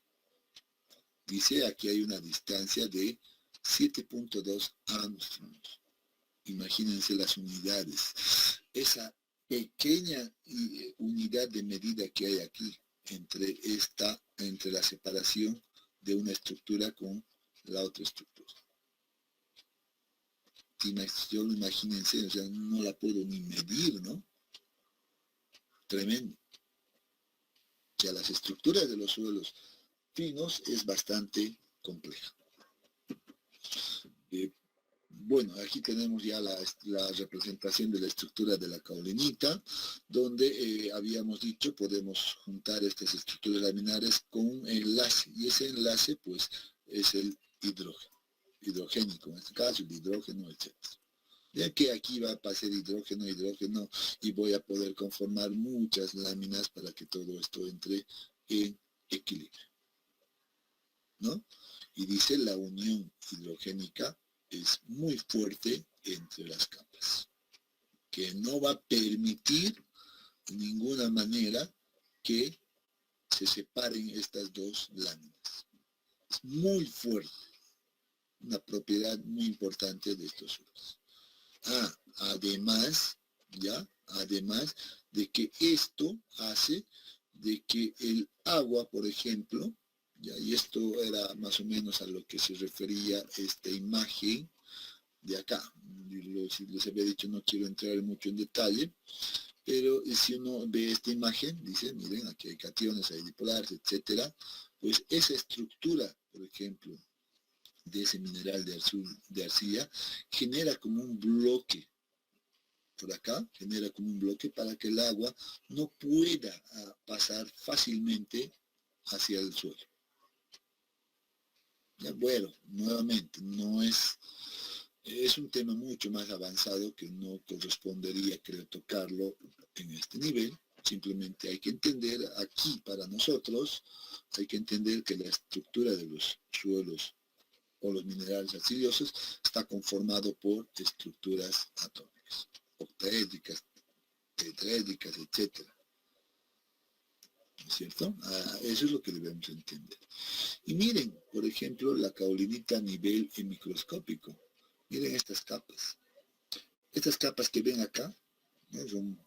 Dice, aquí hay una distancia de 7.2 Armstrongs. Imagínense las unidades. Esa pequeña unidad de medida que hay aquí entre la separación de una estructura con la otra estructura. Imagínense, o sea, no la puedo ni medir, ¿no? Tremendo. O sea, las estructuras de los suelos finos es bastante compleja. Bueno, aquí tenemos ya la representación de la estructura de la caolinita, donde habíamos dicho podemos juntar estas estructuras laminares con un enlace, y ese enlace pues es el hidrogénico, en este caso el hidrógeno, etc. Ya que aquí va a pasar hidrógeno, y voy a poder conformar muchas láminas para que todo esto entre en equilibrio, ¿no? Y dice la unión hidrogénica es muy fuerte entre las capas, que no va a permitir de ninguna manera que se separen estas dos láminas. Es muy fuerte, una propiedad muy importante de estos suelos. Además de que esto hace de que el agua, por ejemplo, y esto era más o menos a lo que se refería esta imagen de acá. Si les había dicho, no quiero entrar mucho en detalle, pero si uno ve esta imagen, dice, miren, aquí hay cationes, hay dipolares, etcétera, pues esa estructura, por ejemplo, de ese mineral de arcilla, genera como un bloque, por acá, genera como un bloque para que el agua no pueda pasar fácilmente hacia el suelo. Ya, bueno, nuevamente, no es un tema mucho más avanzado que no correspondería, creo, tocarlo en este nivel. Simplemente hay que entender aquí, para nosotros, hay que entender que la estructura de los suelos o los minerales arcillosos está conformado por estructuras atómicas, octaédricas, tetraédricas, etc. ¿No es cierto? Eso es lo que debemos entender. Y miren, por ejemplo, la caolinita a nivel microscópico. Miren estas capas. Estas capas que ven acá, ¿no? Son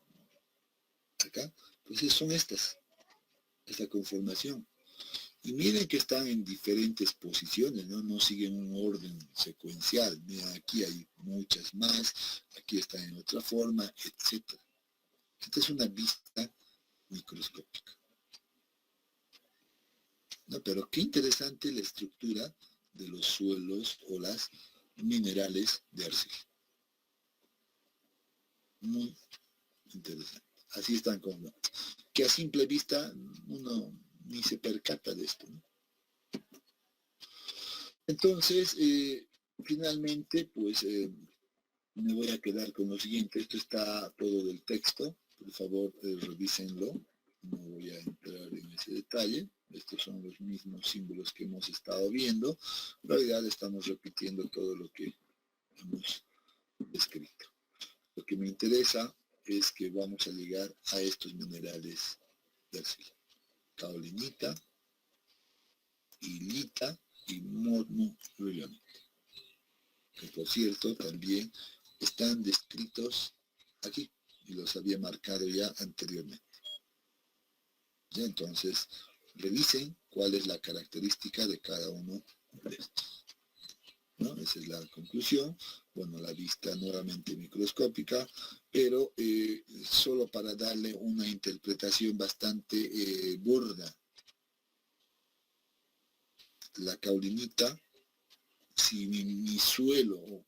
acá, pues son esta conformación. Y miren que están en diferentes posiciones, ¿no? No siguen un orden secuencial. Miren, aquí hay muchas más, aquí están en otra forma, etc. Esta es una vista microscópica. No, pero qué interesante la estructura de los suelos o las minerales de arcilla. Muy interesante. Así están como que a simple vista uno ni se percata de esto, ¿no? Entonces, finalmente, pues me voy a quedar con lo siguiente. Esto está todo del texto. Por favor, revísenlo. No voy a entrar en ese detalle. Estos son los mismos símbolos que hemos estado viendo. En realidad estamos repitiendo todo lo que hemos escrito. Lo que me interesa es que vamos a llegar a estos minerales de arcilla. Caolinita, hilita y mormorrilonita, que por cierto también están descritos aquí y los había marcado ya anteriormente. ¿Ya? Entonces, revisen cuál es la característica de cada uno de estos, ¿no? Esa es la conclusión. Bueno, la vista nuevamente microscópica, pero solo para darle una interpretación bastante burda. La caolinita, si mi suelo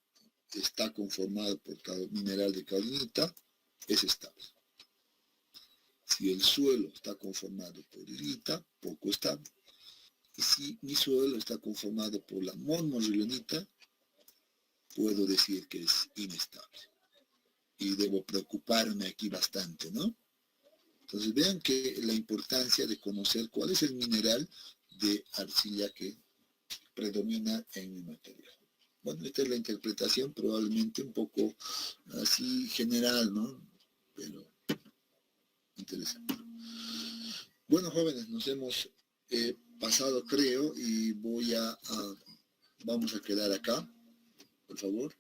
está conformado por mineral de caolinita, es estable. Si el suelo está conformado por hilita, poco estable. Y si mi suelo está conformado por la mormorrilonita, puedo decir que es inestable. Y debo preocuparme aquí bastante, ¿no? Entonces vean que la importancia de conocer cuál es el mineral de arcilla que predomina en mi material. Bueno, esta es la interpretación probablemente un poco así general, ¿no? Pero interesante. Bueno, jóvenes, nos hemos pasado, creo, y vamos a quedar acá, por favor.